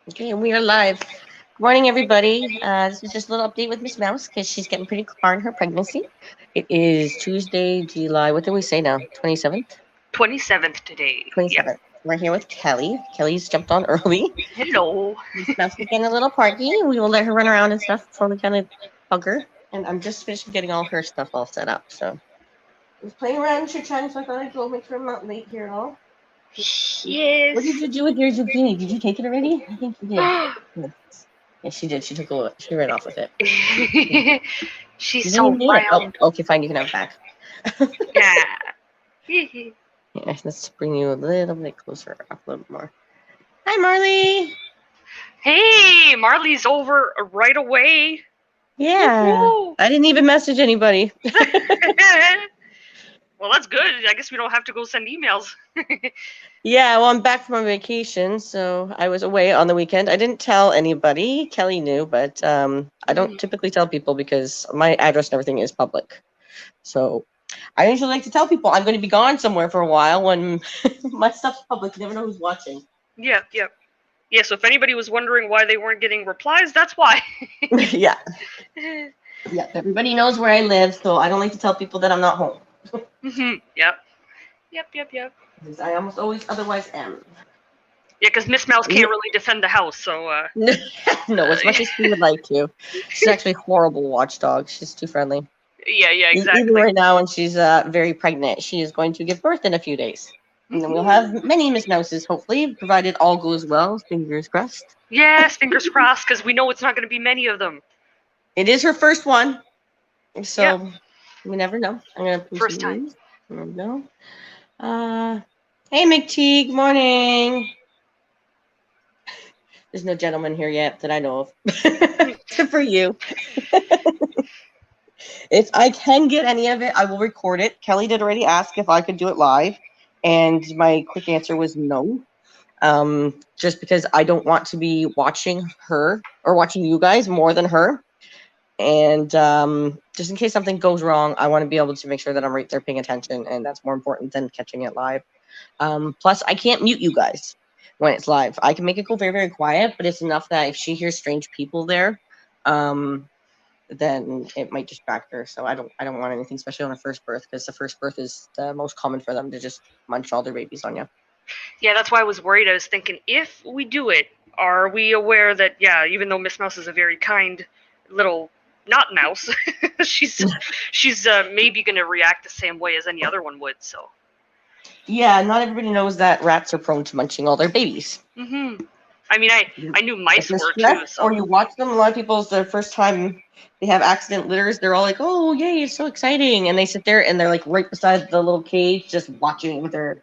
Okay, and we are live. Good morning, everybody. This is just a little update with Miss Mouse because she's getting pretty far in her pregnancy. It is Tuesday, July. What did we say now? 27th? 27th today. Yep. 27th. We're here with Kelly. Kelly's jumped on early. Hello. Miss Mouse is getting a little party. We will let her run around and stuff before we kind of bug her. And I'm just finishing getting all her stuff all set up. So I was playing around chit-chatting, so I thought I'd go make sure I'm not late here at all. What did Yes. you do with your zucchini? Did you take it already? I think you did. Yes, she did. She took a look. She ran off with it. She's You so didn't need it. Oh, wild. okay, fine. You can have it back. Yeah. Yeah, let's bring you a little bit closer, up a little more. Hi, Marley. Hey, Marley's over right away. Yeah, Woo-hoo. I didn't even message anybody. Well, that's good. I guess we don't have to go send emails. Yeah, well, I'm back from my vacation, so I was away on the weekend. I didn't tell anybody. Kelly knew, but I don't typically tell people because my address and everything is public. So I usually like to tell people I'm going to be gone somewhere for a while when my stuff's public. You never know who's watching. Yep. Yeah, so if anybody was wondering why they weren't getting replies, that's why. Yeah. Yeah, everybody knows where I live, so I don't like to tell people that I'm not home. Yep. Because I almost always otherwise am. Yeah, because Miss Mouse can't really defend the house, so No, as much as she would like to. She's actually a horrible watchdog. She's too friendly. yeah, Even exactly. right now, when she's very pregnant, she is going to give birth in a few days. And then we'll have many Miss Mouses, hopefully, provided all goes well. Fingers crossed. Yes, fingers crossed, because we know it's not going to be many of them. It is her first one, so Yep. we never know. I'm gonna post First some time. news. There we go. Hey, McTeague, morning. There's no gentleman here yet that I know of. Good for you. If I can get any of it, I will record it. Kelly did already ask if I could do it live, and my quick answer was no. Just because I don't want to be watching her or watching you guys more than her. And just in case something goes wrong, I want to be able to make sure that I'm right there paying attention, and that's more important than catching it live. Plus, I can't mute you guys when it's live. I can make it go very, very quiet, but it's enough that if she hears strange people there, then it might distract her. So I don't want anything, especially on her first birth, because the first birth is the most common for them to just munch all their babies on you. Yeah, that's why I was worried. I was thinking, if we do it, are we aware that, yeah, even though Miss Mouse is a very kind little not mouse, she's maybe going to react the same way as any other one would, so. Yeah, not everybody knows that rats are prone to munching all their babies. I mean, I knew mice were too. So. Or you watch them. A lot of people, it's their first time they have accident litters. They're all like, "Oh, yay, it's so exciting!" And they sit there and they're like right beside the little cage, just watching their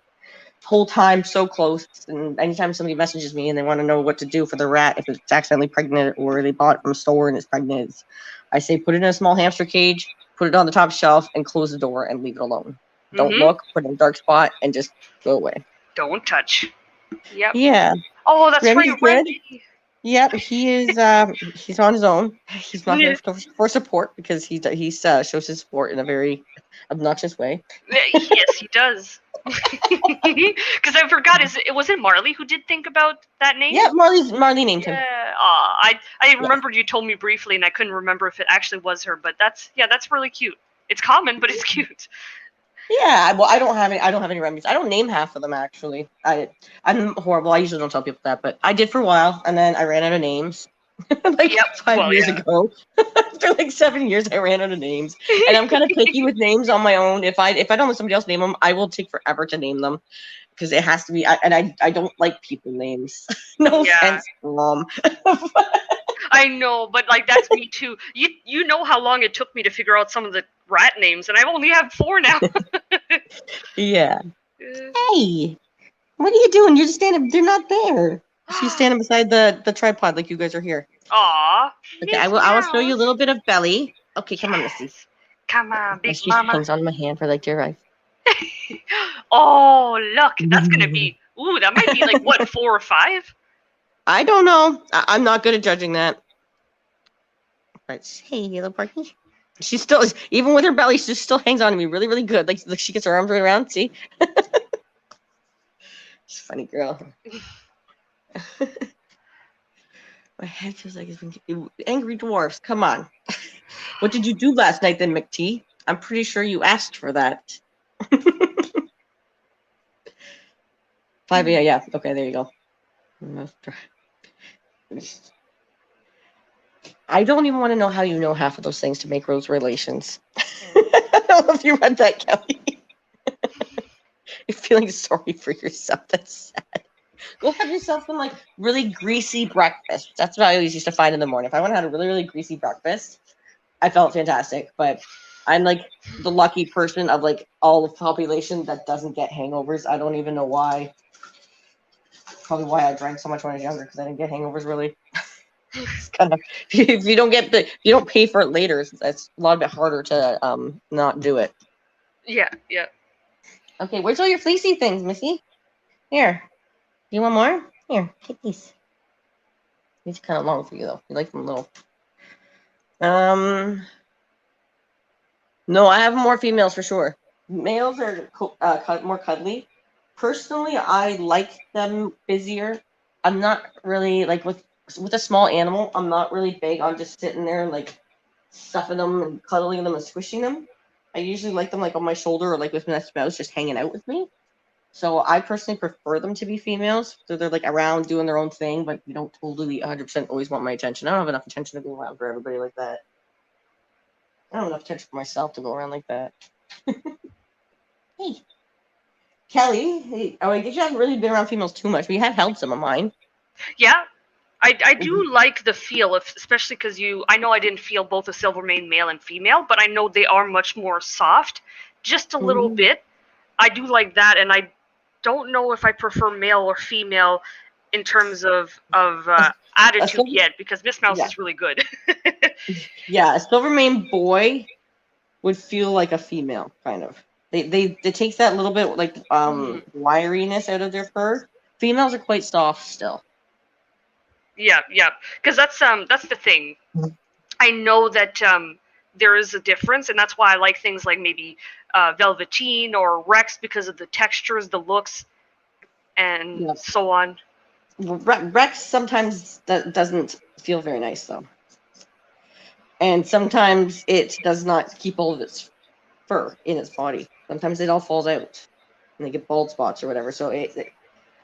whole time so close. And anytime somebody messages me and they want to know what to do for the rat if it's accidentally pregnant or they bought it from a store and it's pregnant, I say put it in a small hamster cage, put it on the top shelf, and close the door and leave it alone. Don't look, put it in a dark spot, and just go away. Don't touch. Yep. Yeah. Oh, that's right, Randy. Yep, he is. He's on his own. He's not here for support because he shows his support in a very obnoxious way. Yes, he does. Because I forgot, it wasn't Marley who did think about that name? Yeah, Marley named him. I remembered you told me briefly, and I couldn't remember if it actually was her. But that's really cute. It's common, but it's cute. Yeah, well, I don't have any remedies. I don't name half of them actually. I'm horrible. I usually don't tell people that, but I did for a while, and then I ran out of names. 5 years ago. After 7 years, I ran out of names, and I'm kind of picky with names on my own. If I don't let somebody else name them, I will take forever to name them because it has to be. I don't like people names. No offense, Mom. I know, but that's me too. You know how long it took me to figure out some of the rat names, and I only have 4 now. Yeah. Hey, what are you doing? You're just standing. They're not there. She's standing beside the tripod like you guys are here. Aw. Okay, I will show you a little bit of belly. Okay, come on, Missy. Come on, big she mama. hangs on my hand for dear life. Oh, look, that's gonna be. Ooh, that might be what, 4 or 5? I don't know. I'm not good at judging that. But hey, little Parky. She still, even with her belly, she still hangs on to me really, really good. Like she gets her arms right around. See, she's a funny girl. My head feels like it's been angry dwarfs. Come on. What did you do last night then, McT? I'm pretty sure you asked for that. 5 a.m. Yeah. Okay, there you go. I don't even want to know how you know half of those things to make those relations. I don't know if you read that, Kelly. You're feeling sorry for yourself. That's sad. Go have yourself some like really greasy breakfast. That's what I always used to find in the morning. If I went and had a really, really greasy breakfast, I felt fantastic. But I'm like the lucky person of like all the population that doesn't get hangovers. I don't even know why. Probably why I drank so much when I was younger, because I didn't get hangovers really. It's kind of if you don't pay for it later, it's a lot bit harder to not do it. Yeah. Okay, where's all your fleecy things, Missy? Here. You want more? Here, take these. These are kind of long for you though. You like them little. No, I have more females for sure. Males are more cuddly. Personally, I like them busier. I'm not really like with a small animal. I'm not really big on just sitting there and like stuffing them and cuddling them and squishing them. I usually like them like on my shoulder or like with my spouse just hanging out with me. So I personally prefer them to be females. So they're like around doing their own thing, but you don't totally 100% always want my attention. I don't have enough attention to go around for everybody like that. I don't have enough attention for myself to go around like that. Hey, Kelly. Hey, oh, I guess you haven't really been around females too much, but you have held some of mine. Yeah. I do like the feel of, especially because I know I didn't feel both a Silvermane male and female, but I know they are much more soft, just a little bit. I do like that, and I don't know if I prefer male or female in terms of attitude yet, because Miss Mouse is really good. Yeah, a Silvermane boy would feel like a female, kind of. It takes that little bit like wiriness out of their fur. Females are quite soft still. Yeah, because that's the thing. I know that there is a difference, and that's why I like things like maybe Velveteen or Rex because of the textures, the looks, and so on. Rex sometimes doesn't feel very nice though, and sometimes it does not keep all of its fur in its body. Sometimes it all falls out, and they get bald spots or whatever. So a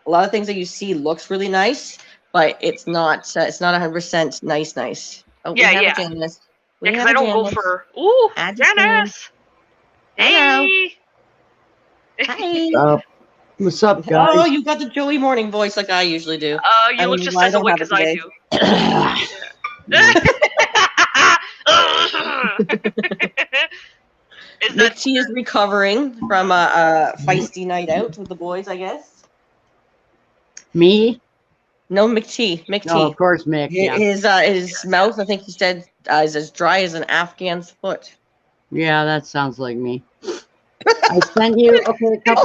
lot of things that you see looks really nice, but it's not 100% nice. Oh, Yeah, we have a Janice. Yeah, because I don't go for Janice. Hey. Hi. What's up, guys? Oh, you got the Joey morning voice like I usually do. You look just as awake as I do. She is recovering from a feisty night out with the boys, I guess. Me? No, McT. No, of course, Mick. Yeah. His mouth, I think he said, is as dry as an Afghan's foot. Yeah, that sounds like me. I sent you a couple of things.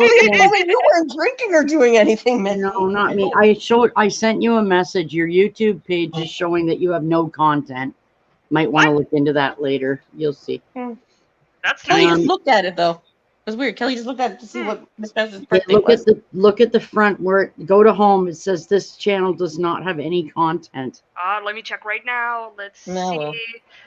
You weren't drinking or doing anything, Mick. No, not me. I sent you a message. Your YouTube page is showing that you have no content. Might want to look into that later. You'll see. That's Kelly just looked at it though. It was weird. Kelly just looked at it to see what Miss Mouse's birthday was. Look at the front where go to home. It says this channel does not have any content. Let me check right now. Let's see.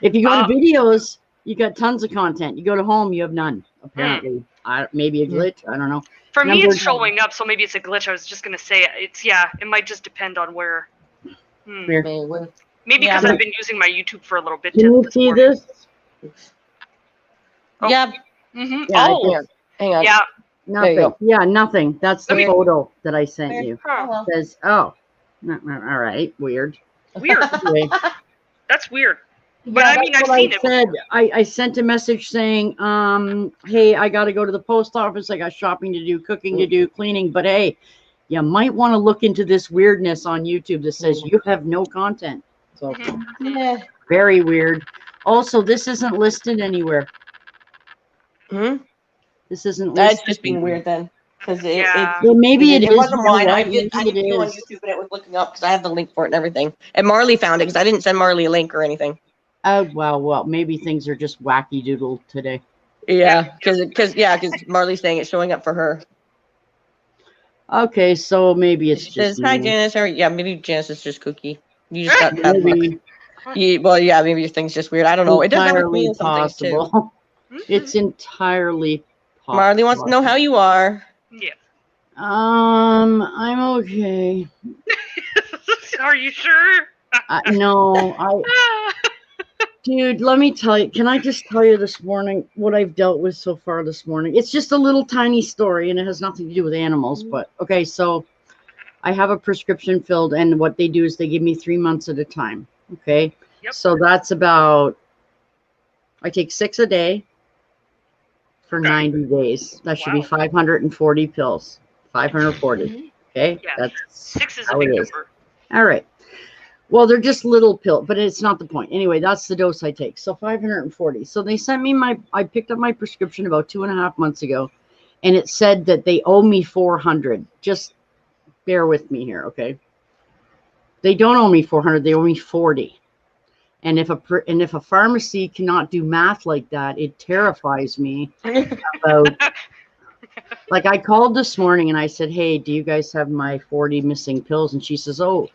If you go to videos, you got tons of content. You go to home, you have none. Apparently, maybe a glitch. I don't know. For me, it's showing up, so maybe it's a glitch. I was just gonna say it might just depend on where. Maybe because I've been using my YouTube for a little bit. Can you see this? Oh. Yeah. Mm-hmm. Yeah, hang on. Yeah. Nothing. Yeah, nothing. That's the photo that I sent you. Huh. It says, all right, weird. Weird. That's weird. But Yeah, I mean, I've seen it. I sent a message saying, hey, I got to go to the post office. I got shopping to do, cooking to do, cleaning. But hey, you might want to look into this weirdness on YouTube that says you have no content. So very weird. Also, this isn't listed anywhere. This isn't listed. That's just being weird then. Because maybe it wasn't mine. I did go on YouTube and it was looking up because I have the link for it and everything. And Marley found it because I didn't send Marley a link or anything. Oh, well, maybe things are just wacky doodle today. Yeah, because Marley's saying it's showing up for her. Okay, so maybe it's just hi, Janice. Or, maybe Janice is just kooky. You just got bad luck. Maybe Well, yeah, maybe your thing's just weird. I don't know. It does that with me entirely and some things too. possible. It's entirely possible. Marley wants to know how you are. Yeah. I'm okay. Are you sure? No, dude, let me tell you. Can I just tell you this morning what I've dealt with so far this morning? It's just a little tiny story and it has nothing to do with animals. But okay, so I have a prescription filled, and what they do is they give me 3 months at a time. Okay. Yep. So that's about, I take 6 a day for Okay. 90 days. That should be Wow. 540 pills. 540. Okay. Yeah. That's 6 is a how big it is. number. All right. Well, they're just little pills, but it's not the point. Anyway, that's the dose I take. So 540. So they sent me I picked up my prescription about 2.5 months ago, and it said that they owe me 400. Just bear with me here, okay? They don't owe me 400. They owe me 40. And if a pharmacy cannot do math like that, it terrifies me about. Like, I called this morning and I said, "Hey, do you guys have my 40 missing pills?" And she says, "Oh,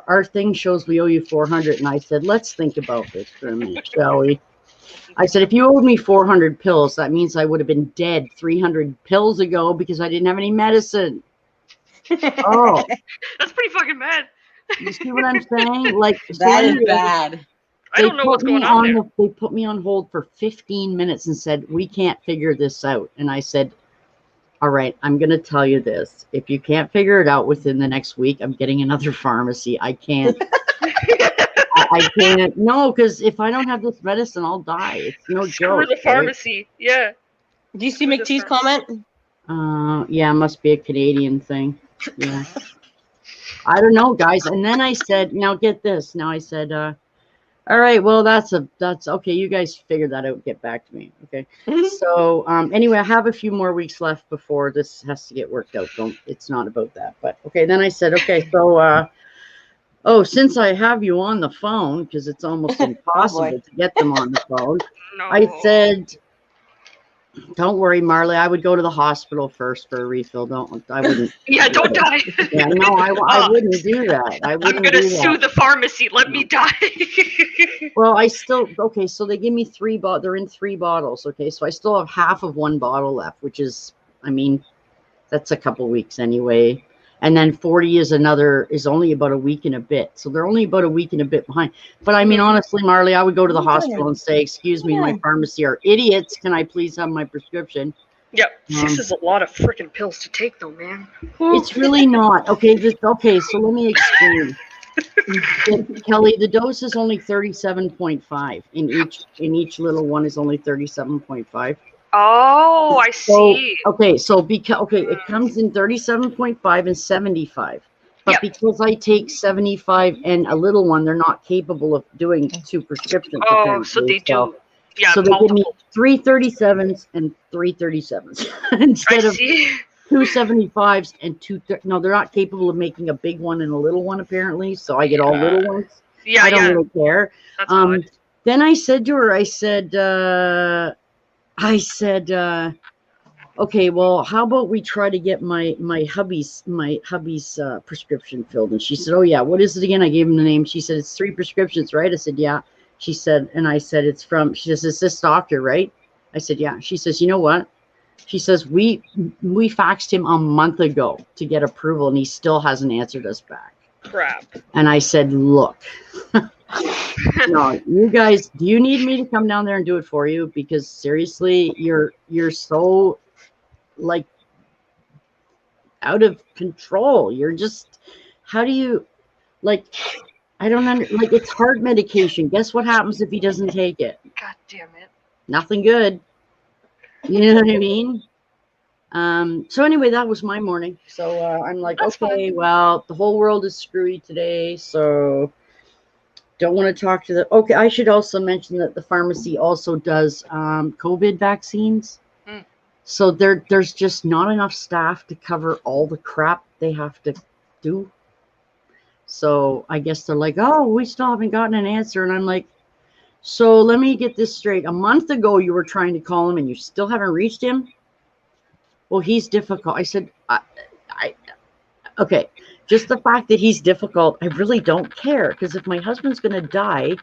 our thing shows we owe you 400." And I said, "Let's think about this for a minute, shall we?" I said, "If you owed me 400 pills, that means I would have been dead 300 pills ago because I didn't have any medicine." Oh, That's pretty fucking bad. you see what I'm saying? Like, That is seriously, bad. I don't know what's going on there. They put me on hold for 15 minutes and said, "We can't figure this out." And I said, "All right, I'm going to tell you this. If you can't figure it out within the next week, I'm getting another pharmacy. I can't. I can't. No, because if I don't have this medicine, I'll die. It's no Screw joke." the pharmacy. Yeah. Do you see McTee's comment? Yeah, it must be a Canadian thing. Yeah. I don't know, guys. And then I said, now get this. Now I said, all right, well, that's okay. You guys figure that out. Get back to me. Okay. So anyway, I have a few more weeks left before this has to get worked out. It's not about that. But okay, then I said, okay, so since I have you on the phone, because it's almost impossible to get them on the phone, No. I said, "Don't worry, Marley. I would go to the hospital first for a refill. I wouldn't." Yeah, don't die. Yeah, no, I wouldn't do that. I I'm wouldn't gonna do sue that. the pharmacy. Let me die. Well, okay, so they give me they're in 3 bottles. Okay, so I still have half of 1 bottle left, which is, I mean, that's a couple weeks anyway. And then 40 is only about a week and a bit. So they're only about a week and a bit behind. But I mean, honestly, Marley, I would go to the hospital and say, "Excuse me, my pharmacy are idiots. Can I please have my prescription?" Yep. 6 is a lot of freaking pills to take, though, man. It's really not. Okay, so let me explain. Kelly, the dose is only 37.5. In each little one is only 37.5. Oh, I see. So it comes in 37.5 and 75. But Yep. because I take 75 and a little one, they're not capable of doing 2 prescriptions. Oh, so they do. Yeah, So they give me multiple. 3 37s and 3 37s instead I of see. 2 75s and 2. No, they're not capable of making a big one and a little one, apparently. So I get all little ones. Yeah, I don't really care. That's odd. Then I said to her, okay, well, how about we try to get my hubby's prescription filled? And she said, "Oh yeah, what is it again?" I gave him the name. She said, "It's 3 prescriptions, right?" I said, "Yeah." She said, and I said, "It's from," she says, "Is this doctor, right?" I said, "Yeah." She says, "You know what?" She says, we faxed him a month ago to get approval and he still hasn't answered us back. Crap. And I said, "Look, no, you guys, do you need me to come down there and do it for you? Because seriously, you're so like out of control. You're just, how do you, like, I don't like, it's heart medication. Guess what happens if he doesn't take it? God damn it. Nothing good. You know what I mean? So anyway, that was my morning. So I'm like, That's okay, fine. well, the whole world is screwy today. So don't want to talk to okay, I should also mention that the pharmacy also does COVID vaccines. So there's just not enough staff to cover all the crap they have to do. So I guess they're like, "Oh, we still haven't gotten an answer." And I'm like, "So let me get this straight. A month ago, you were trying to call him and you still haven't reached him?" "Well, he's difficult." I said, okay. Just the fact that he's difficult, I really don't care. Because if my husband's going to die,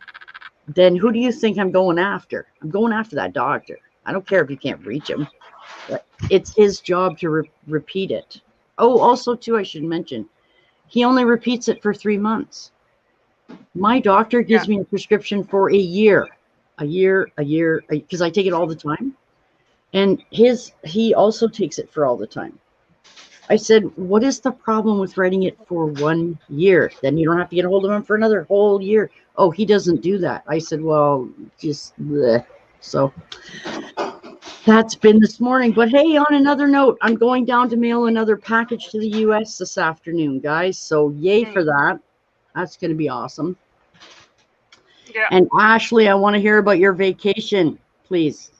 then who do you think I'm going after? I'm going after that doctor. I don't care if you can't reach him. But it's his job to repeat it. Oh, also, too, I should mention, he only repeats it for 3 months. My doctor gives me a prescription for a year, because I take it all the time. And he also takes it for all the time. I said, what is the problem with writing it for 1 year? Then you don't have to get a hold of him for another whole year. Oh, he doesn't do that. I said, well, just bleh. So that's been this morning. But hey, on another note, I'm going down to mail another package to the US this afternoon, guys. So yay for that. That's going to be awesome. Yeah. And Ashley, I want to hear about your vacation, please.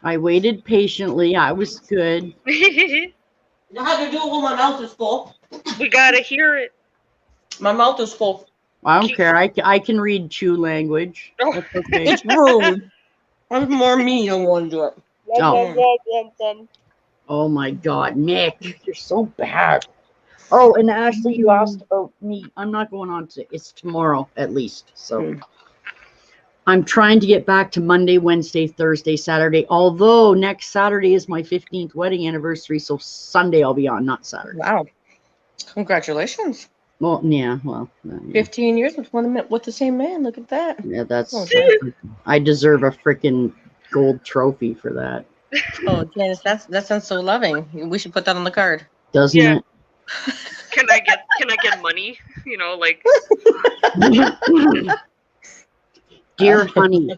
I waited patiently. I was good. I had to do it when my mouth is full. We gotta hear it. My mouth is full. I don't care. I can read chew language. Oh. That's okay. It's rude. That's more me than want to do it. Oh my God, Nick, you're so bad. Oh, and Ashley, you asked about me. I'm not going on to. It's tomorrow at least. So I'm trying to get back to Monday, Wednesday, Thursday, Saturday. Although next Saturday is my 15th wedding anniversary, so Sunday I'll be on, not Saturday. Wow. Congratulations. Well, yeah. Well, yeah. 15 years with the same man. Look at that. Yeah, that's. Oh, I deserve a freaking gold trophy for that. Oh, Janice, that sounds so loving. We should put that on the card. Doesn't Yeah. it? Can I get money? You know, like. Dear honey,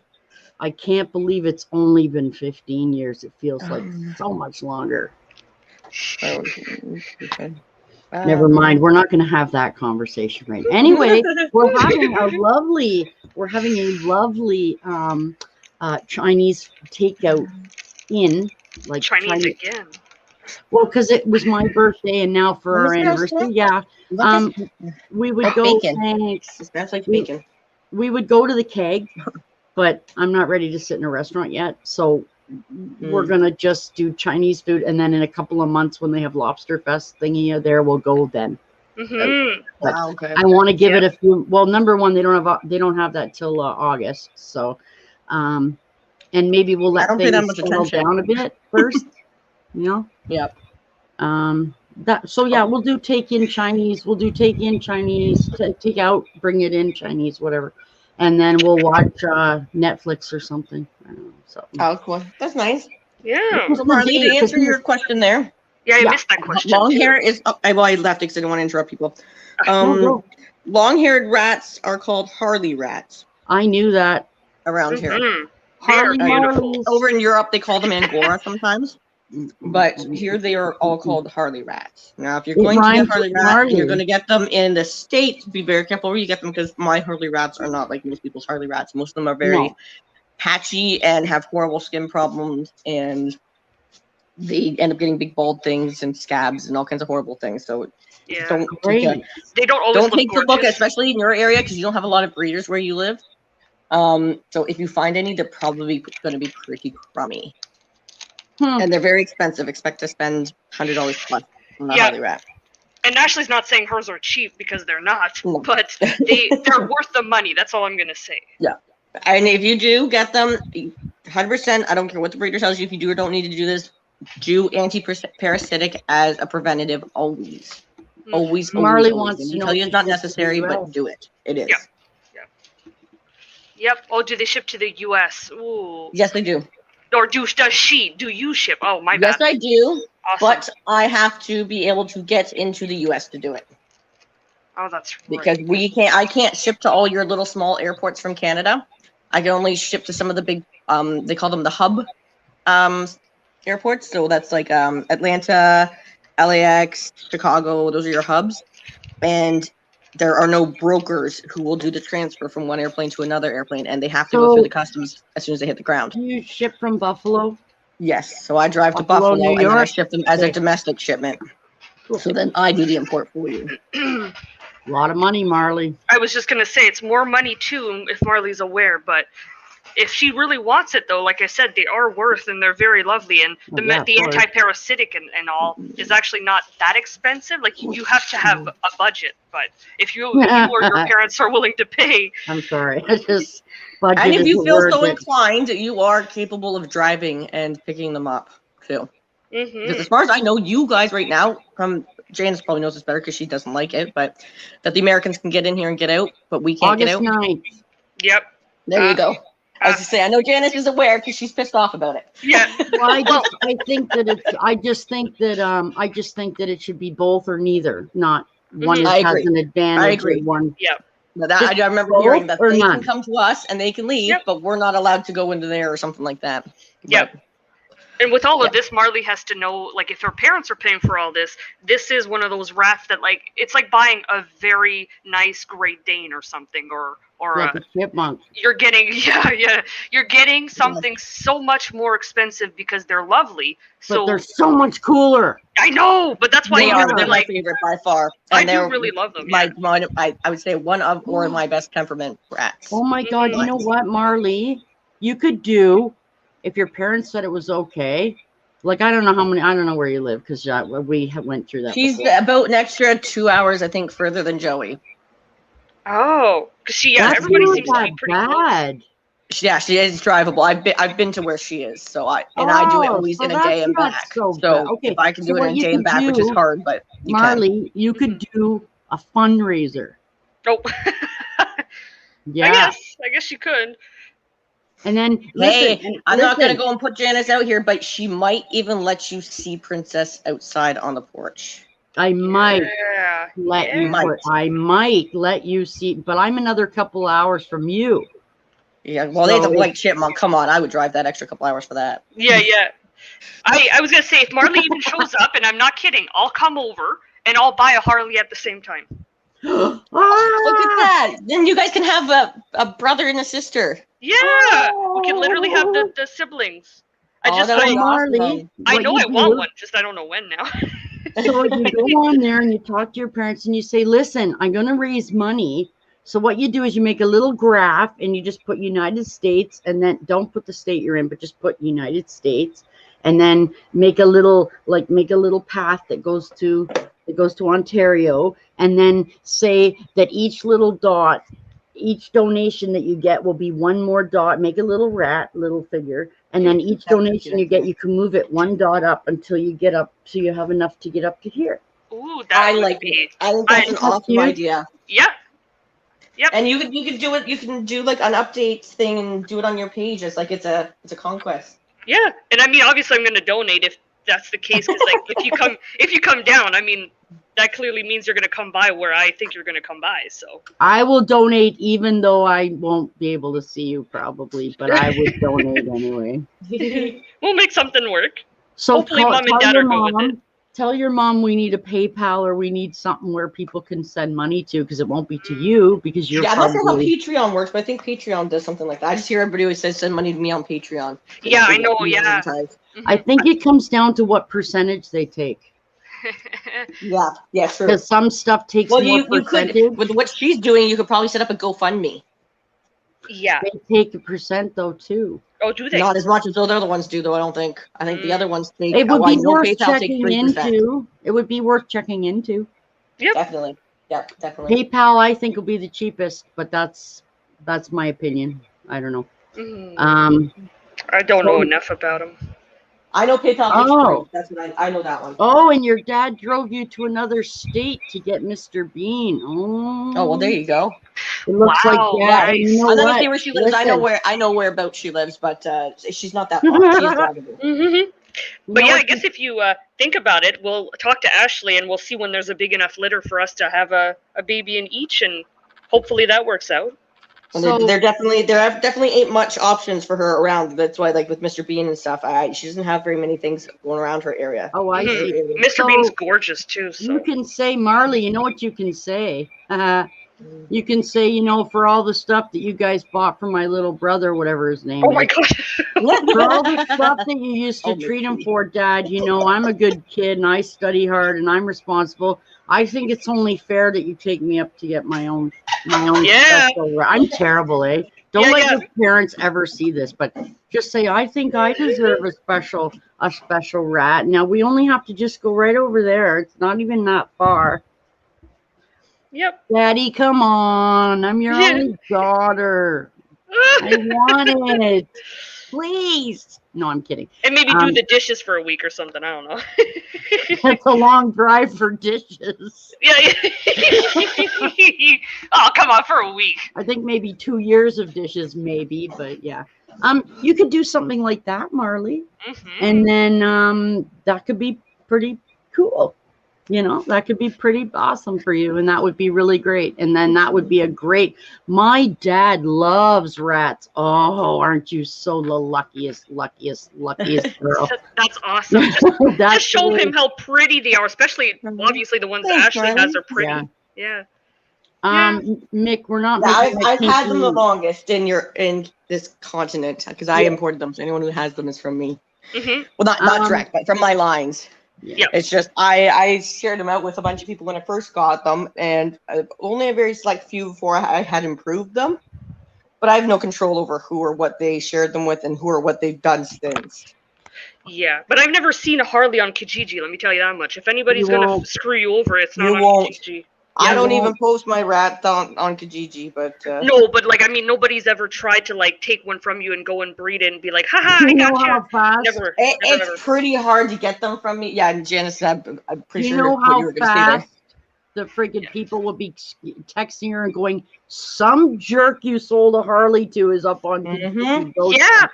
I can't believe it's only been 15 years. It feels like so much longer. Oh, okay. Never mind. We're not going to have that conversation right now. Anyway, we're having a lovely Chinese takeout in like Chinese again. Well, because it was my birthday and now for our anniversary. Yeah. We would go. Bacon. Thanks. It smells like bacon. We would go to the keg, but I'm not ready to sit in a restaurant yet. So we're going to just do Chinese food. And then in a couple of months when they have Lobster Fest thingy there, we'll go then. Mm-hmm. Wow, okay. I want to give it a few. Well, number one, they don't have that till August. So, and maybe we'll let things settle down a bit first. You know? Yep. We'll do take in Chinese. We'll do take in Chinese, take out, bring it in Chinese, whatever. And then we'll watch Netflix or something. I don't know, so. Oh, cool. That's nice. Yeah. So, Marley, to answer your question there. Yeah, I missed that question. Long hair is. I left because I didn't want to interrupt people. Long-haired rats are called Harley rats. I knew that. Around here. Harley, beautiful. Over in Europe, they call them Angora sometimes. But here they are all called Harley rats. Now, if you're going to get Harley rats, and you're going to get them in the States, be very careful where you get them because my Harley rats are not like most people's Harley rats. Most of them are very patchy and have horrible skin problems, and they end up getting big bald things and scabs and all kinds of horrible things. So they don't always take look the look, especially in your area because you don't have a lot of breeders where you live. So if you find any, they're probably going to be pretty crummy. And they're very expensive. Expect to spend $100 plus on a Harley rat. And Ashley's not saying hers are cheap because they're not, but they're worth the money. That's all I'm going to say. Yeah. And if you do get them, 100%, I don't care what the breeder tells you, if you do or don't need to do this, do anti-parasitic as a preventative always. Always. Marley wants to know. Tell you it's not necessary, but do it. It is. Yep. Oh, do they ship to the U.S.? Ooh. Yes, they do. Or do you ship? Oh, my bad. Yes, I do. Awesome. But I have to be able to get into the U.S. to do it. Oh, that's right. Because I can't ship to all your little small airports from Canada. I can only ship to some of the big, they call them the hub airports. So that's like Atlanta, LAX, Chicago. Those are your hubs. And there are no brokers who will do the transfer from one airplane to another airplane, and they have to go through the customs as soon as they hit the ground. Do you ship from Buffalo? Yes. So I drive to Buffalo, and then I ship them as a domestic shipment. Cool. So then I do the import for you. A lot of money, Marley. I was just going to say, it's more money, too, if Marley's aware, but if she really wants it, though, like I said, they are worth and they're very lovely. And the the anti-parasitic and all is actually not that expensive. Like you have to have a budget, but if you or your parents are willing to pay, I'm sorry, I just budget. And if you feel so that... inclined, you are capable of driving and picking them up too. Because as far as I know, you guys right now, Janice probably knows this better because she doesn't like it, but that the Americans can get in here and get out, but we can't get out. August 9th. Yep. There you go. I was to say, I know Janice is aware because she's pissed off about it. Yeah. Well, I just think that it should be both or neither, not one has an advantage. I agree. One. Yeah. But I remember hearing that they can come to us and they can leave, but we're not allowed to go into there or something like that. Yep. And with all of this, Marley has to know, like, if her parents are paying for all this, this is one of those rafts that, like, it's like buying a very nice Great Dane or something, or like a chipmunk. You're getting, you're getting something so much more expensive because they're lovely. But they're so much cooler. I know, but that's why they're my favorite by far. And I do really love them. I would say one of or my best temperament rats. Oh my God! You know what, Marley? You could do. If your parents said it was okay, like I don't know where you live because we went through that. She's about an extra 2 hours, I think, further than Joey. Oh, because everybody seems to be pretty bad. Yeah, she is drivable. I've been to where she is, so I do it always in a day and back. So okay, if I can do it in a day and back, which is hard, but Marley, you could do a fundraiser. Oh, yeah. I guess you could. And then, I'm not going to go and put Janice out here, but she might even let you see Princess outside on the porch. I might let you see, but I'm another couple hours from you. Yeah, well, they're the white chipmunk. Come on, I would drive that extra couple hours for that. Yeah. I was going to say, if Marley even shows up, and I'm not kidding, I'll come over and I'll buy a Harley at the same time. Look at that. Then you guys can have a brother and a sister. Yeah, we can literally have the siblings. Marley, I know I want one, just I don't know when now. So you go on there and you talk to your parents and you say, listen, I'm going to raise money. So what you do is you make a little graph and you just put United States and then don't put the state you're in, but just put United States and then make a little path that goes to Ontario, and then say that each little dot, each donation that you get will be one more dot, make a little figure, and then each donation you get, you can move it one dot up until you get up, so you have enough to get up to here. Ooh, I like it. I think that's an awesome idea. Yep. And you can do it. You can do like an update thing and do it on your page. It's like it's a conquest. Yeah, and I mean, obviously, I'm going to donate if that's the case. Because like, if you come down, I mean, that clearly means you're going to come by where I think you're going to come by. So I will donate, even though I won't be able to see you probably, but I would donate anyway. We'll make something work. So hopefully, mom and dad are good with it. Tell your mom we need a PayPal or we need something where people can send money to, because it won't be to you because you're I'm not sure how Patreon works, but I think Patreon does something like that. I just hear everybody always says send money to me on Patreon. Yeah, I know. Yeah. I think it comes down to what percentage they take. Yeah, true. Because some stuff takes more percentage. Could, with what she's doing, you could probably set up a GoFundMe. Yeah. They take a percent though too. Oh, do they? Not as much as those other ones do, though. I don't think. I think the other ones take. It would be worth checking into. It would be worth checking into. Yep. Definitely. Yeah, definitely. PayPal, I think, will be the cheapest, but that's my opinion. I don't know. I don't know enough about them. I know PayPal. That's what I know that one. Oh, and your dad drove you to another state to get Mr. Bean. Oh, well, there you go. It looks like that. Nice. You know I'm not gonna say where she lives. Listen. I know whereabouts she lives, but she's not that far. She's drivable. But yeah, I guess if you think about it, we'll talk to Ashley and we'll see when there's a big enough litter for us to have a baby in each, and hopefully that works out. So, there definitely ain't much options for her around. That's why, like with Mr. Bean and stuff, she doesn't have very many things going around her area. Oh, I see. Mr. Bean's gorgeous too. So. You can say, Marley, you know what you can say? You can say, for all the stuff that you guys bought for my little brother, whatever his name is. Oh my God. For all the stuff that you used to treat him for, Dad, I'm a good kid and I study hard and I'm responsible. I think it's only fair that you take me up to get my own Yeah. I'm terrible, eh? Don't Yeah, let yeah. your parents ever see this, but just say, I think I deserve a special rat. Now we only have to just go right over there. It's not even that far. Yep. Daddy, come on. I'm your only daughter. I want it. Please. No, I'm kidding. And maybe do the dishes for a week or something. I don't know. That's a long drive for dishes. Yeah. Oh, come on, for a week. I think maybe 2 years of dishes, maybe, but yeah. You could do something like that, Marley. Mm-hmm. And then that could be pretty cool. You know, that could be pretty awesome for you, and that would be really great. And then that would be a great. My dad loves rats. Oh, aren't you so the luckiest girl? That's awesome. That's Just show him how pretty they are, especially obviously the ones that Thanks, Ashley has are pretty. Yeah. Yeah. Mick, we're not. Yeah, making I've had them the kinky- longest in this continent because I imported them. So anyone who has them is from me. Mm-hmm. Well, not direct, but from my lines. Yeah. It's just I shared them out with a bunch of people when I first got them, and only a very select few before I had improved them. But I have no control over who or what they shared them with and who or what they've done since. Yeah, but I've never seen a Harley on Kijiji. Let me tell you that much. If anybody's gonna screw you over, it's not You on won't. Kijiji. I don't even post my rat on Kijiji, but No, but like I mean, nobody's ever tried to like take one from you and go and breed it and be like, haha, I You know got how you. fast? Never. it's pretty hard to get them from me. Yeah, and Janice, I'm pretty You sure know what how you were going to say there. fast the freaking people will be texting her and going, "Some jerk you sold a Harley to is up on Mhm. Kijiji." Yeah,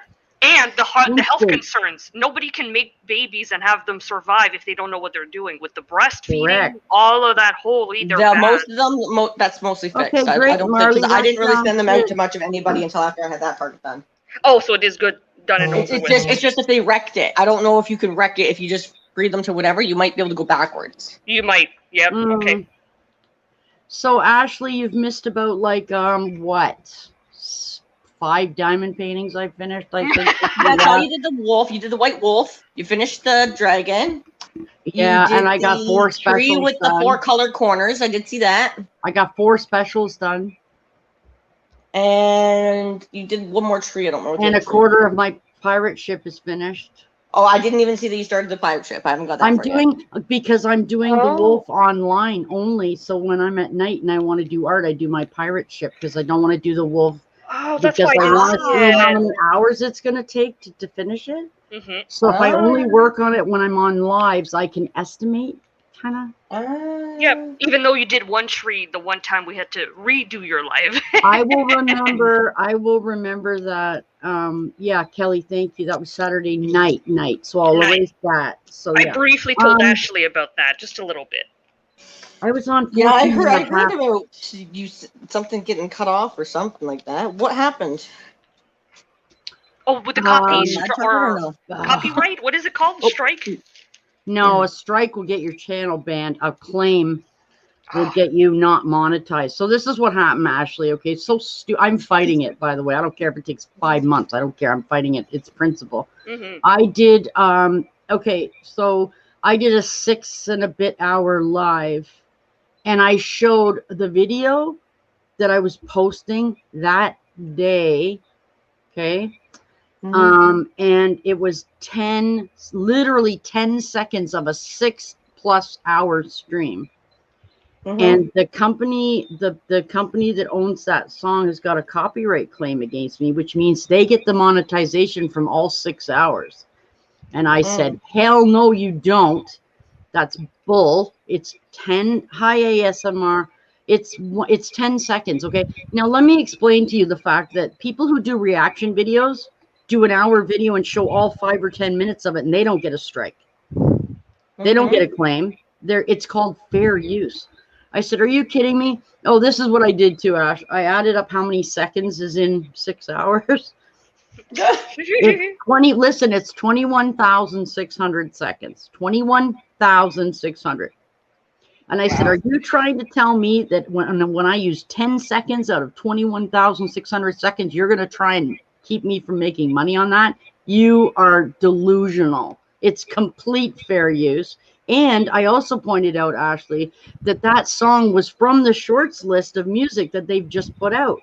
and the health Instant. concerns. Nobody can make babies and have them survive if they don't know what they're doing with the breastfeeding. Correct. All of that holy. They're bad. Most of them, that's mostly fixed. Okay, I great, don't Marley, think, I that didn't really sounds send them out good. to much of anybody until after I had that part done. Oh, so it is good done and over with. It's just if they wrecked it. I don't know if you can wreck it if you just breed them to whatever. You might be able to go backwards. You might. Yep. Okay. Mm. So Ashley, you've missed about like what? 5 diamond paintings I finished, I think. That's all you did. The wolf. You did the white wolf. You finished the dragon. Yeah, You did and I got 4 the tree specials with the done. 4 colored corners. I did see that. I got 4 specials done. And you did one more tree. I don't know. And a quarter of my pirate ship is finished. Oh, I didn't even see that you started the pirate ship. I haven't got that. I'm far yet. doing because I'm doing the Oh. wolf online only. So when I'm at night and I want to do art, I do my pirate ship because I don't want to do the wolf Oh, that's because why I I want to didn't see see how it. many hours it's going to take to finish it. Mm-hmm. So if I only Oh. work on it when I'm on lives, I can estimate kind Yep. Even though you did one tree the one time we had to redo your life. of. I will remember that. Yeah, Kelly, thank you. That was Saturday night. So I'll Night. erase that. So I yeah, briefly told Ashley about that, just a little bit. I was on. Yeah, I 14 heard and a half. about you something getting cut off or something like that. What happened? Oh, with the copy Um, or no. copyright? What is it called? Oh. Strike? No, a strike will get your channel banned. A claim will get you not monetized. So this is what happened, Ashley. Okay, so I'm fighting it, by the way. I don't care if it takes 5 months. I don't care. I'm fighting it. It's principle. Mm-hmm. I did. Okay, so I did a 6 and a bit hour live, and I showed the video that I was posting that day. Okay. And it was literally 10 seconds of a 6+ hour stream. And the company, the company that owns that song has got a copyright claim against me, which means they get the monetization from all 6 hours. And I said, hell no, you don't. That's bull. It's 10 high ASMR. It's 10 seconds. Okay. Now let me explain to you the fact that people who do reaction videos do an hour video and show all 5 or 10 minutes of it, and they don't get a strike. They don't get a claim. It's called fair use. I said, are you kidding me? Oh, this is what I did too, Ash. I added up how many seconds is in 6 hours. It's 20. Listen, it's 21,600 seconds. 21,600. And I said, are you trying to tell me that when I use 10 seconds out of 21,600 seconds, you're going to try and keep me from making money on that? You are delusional. It's complete fair use. And I also pointed out, Ashley, that song was from the shorts list of music that they've just put out.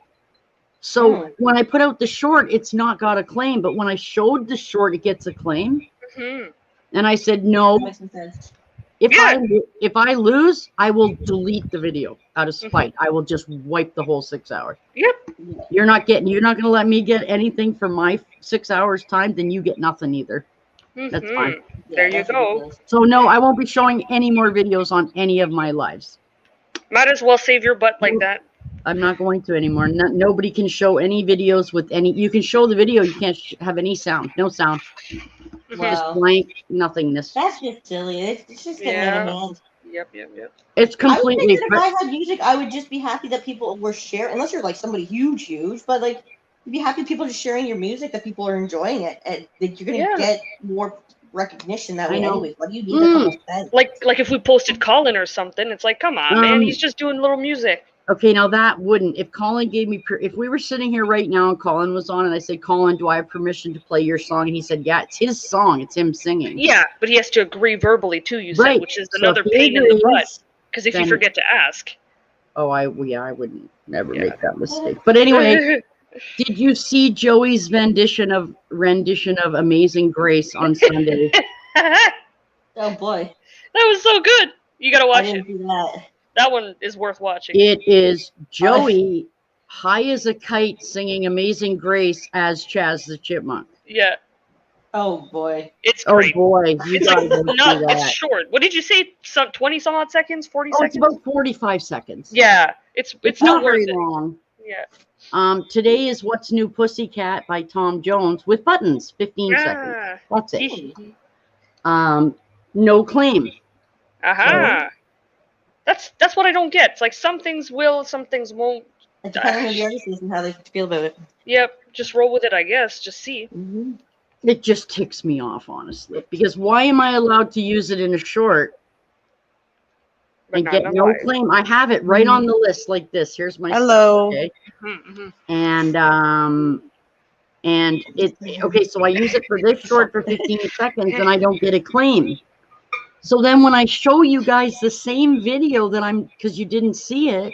So when I put out the short, it's not got a claim. But when I showed the short, it gets a claim. Mm-hmm. And I said, no, That makes some sense. if I lose, I will delete the video out of spite. I will just wipe the whole 6 hours. Yep. You're not going to let me get anything for my 6 hours time, then you get nothing either. That's fine. There you that's go. ridiculous. So no, I won't be showing any more videos on any of my lives. Might as well save your butt like that. I'm not going to anymore. Nobody can show any videos with any. You can show the video. You can't have any sound. No sound. Just Wow. blank nothingness. That's just silly. It's just getting out of hand. Yep. It's I would completely. think that if I had music, I would just be happy that people were sharing. Unless you're like somebody huge, but like you'd be happy people just sharing your music, that people are enjoying it, and that you're gonna get more recognition that way. Anyways, what do you need a couple cents? Like if we posted Colin or something, it's like, come on, man, he's just doing little music. Okay, now that wouldn't. If Colin gave me, if we were sitting here right now and Colin was on, and I said, Colin, do I have permission to play your song? And he said, yeah, it's his song. It's him singing. Yeah, but he has to agree verbally too. You said, which is another pain in the butt. Because if you forget to ask. Oh, I wouldn't never make that mistake. But anyway, did you see Joey's rendition of Amazing Grace on Sunday? Oh boy, that was so good. You gotta watch it. Do that. That one is worth watching. It is Joey high as a kite singing Amazing Grace as Chaz the Chipmunk. Yeah. Oh boy. It's great. Oh boy, you gotta like go see that. It's short. What did you say? Some 20 some odd seconds? 40 seconds? It's about 45 seconds. Yeah. It's not worth very it. long. Yeah. Today is What's New Pussycat by Tom Jones with buttons. 15 seconds. That's it. No claim. Aha. That's what I don't get. It's like some things will, some things won't. It depends on the artist and how they feel about it. Yep. Just roll with it, I guess. Just see. Mm-hmm. It just ticks me off, honestly. Because why am I allowed to use it in a short and get no claim? I have it right on the list like this. Here's my hello. Stuff, okay? And okay, so I use it for this short for 15 seconds and I don't get a claim. So then when I show you guys the same video that because you didn't see it,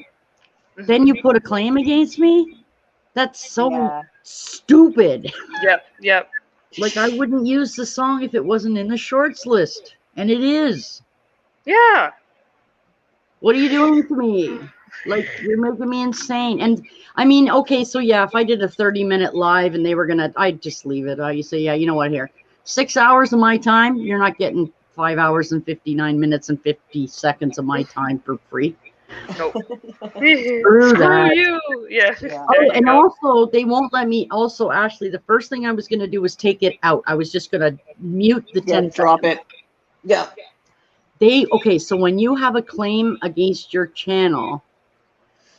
then you put a claim against me? That's so stupid. Yep. Like, I wouldn't use the song if it wasn't in the shorts list. And it is. Yeah. What are you doing to me? Like, you're making me insane. And, I mean, okay, so yeah, if I did a 30-minute live and they were going to, I'd just leave it. You say, yeah, you know what, here. 6 hours of my time, you're not getting 5 hours and 59 minutes and 50 seconds of my time for free. Nope. Screw you. Yeah. Oh, and also, they won't let me. Also, Ashley, the first thing I was going to do was take it out. I was just going to mute the 10 drop it. Yeah. Okay, so when you have a claim against your channel,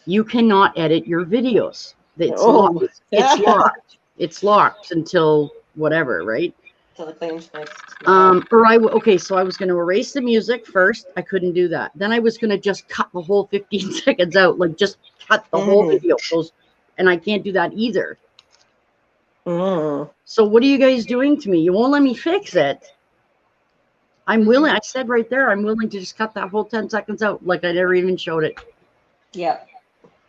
you cannot edit your videos. It's locked. It's locked until whatever, right? Until the claim's fixed. Okay, so I was going to erase the music first. I couldn't do that. Then I was going to just cut the whole 15 seconds out, like just cut the whole video. And I can't do that either. So what are you guys doing to me? You won't let me fix it. I'm willing. I said right there, I'm willing to just cut that whole 10 seconds out, like I never even showed it. Yeah.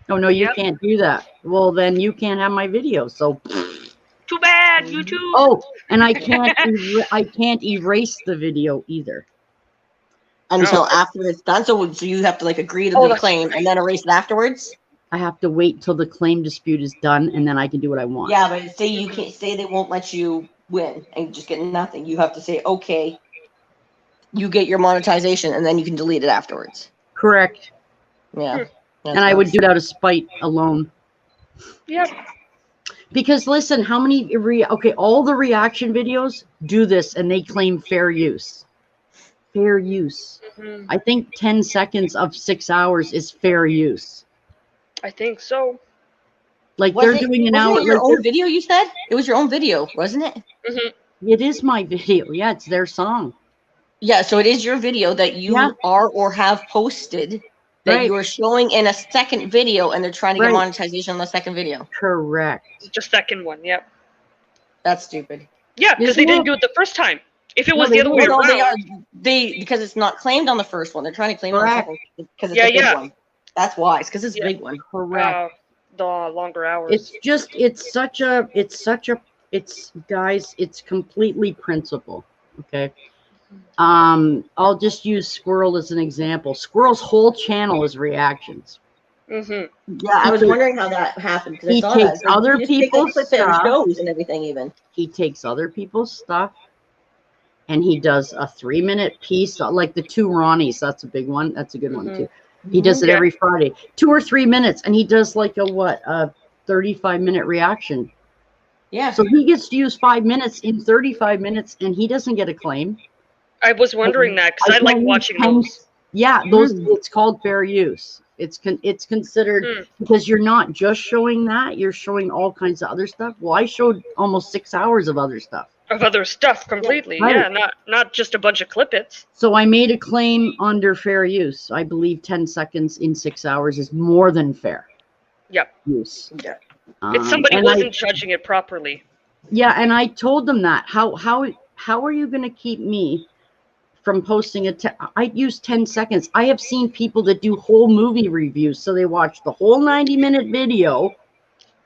Oh no, you can't do that. Well, then you can't have my video. So. Too bad, YouTube. Oh, and I can't erase the video either until after it's done. So you have to like agree to the claim and then erase it afterwards. I have to wait till the claim dispute is done, and then I can do what I want. Yeah, but say you can't. Say they won't let you win and just get nothing. You have to say, okay, you get your monetization, and then you can delete it afterwards. Correct. Yeah. And I would do it out of spite alone. Yep. Because listen, how many all the reaction videos do this and they claim fair use. Fair use. I think 10 seconds of 6 hours is fair use. I think so. Like they're doing an hour. Was it your own video you said? It was your own video, wasn't it? It is my video. Yeah, it's their song. Yeah, so it is your video that you are or have posted that you are showing in a second video, and they're trying to get monetization on the second video. Correct. Just second one, yep. That's stupid. Yeah, because they didn't do it the first time. If it was the other way around. Because it's not claimed on the first one. They're trying to claim it on the second because it's a big one. That's why. It's because it's a big one. Correct. the longer hours. It's just, guys, it's completely principle. Okay. I'll just use Squirrel as an example. Squirrel's whole channel is reactions. Mm-hmm. Yeah, I was wondering how that happened because I He saw that. takes It's like, other you just take a people's clip and stuff. shows and everything even. He takes other people's stuff and he does a 3-minute piece, like the 2 Ronnies. That's a big one. That's a good one too. He does it every Friday, 2 or 3 minutes, and he does like a 35-minute reaction. Yeah. So he gets to use 5 minutes in 35 minutes, and he doesn't get a claim. I was wondering that because I like watching those. Yeah, those. It's called fair use. It's considered because you're not just showing that; you're showing all kinds of other stuff. Well, I showed almost 6 hours of other stuff. Of other stuff completely, Right. yeah, not just a bunch of clippets. So I made a claim under fair use. I believe 10 seconds in 6 hours is more than fair. Yep. Use. Yeah. If somebody wasn't judging it properly. Yeah, and I told them that. How are you going to keep me from posting I use 10 seconds. I have seen people that do whole movie reviews, so they watch the whole 90-minute video.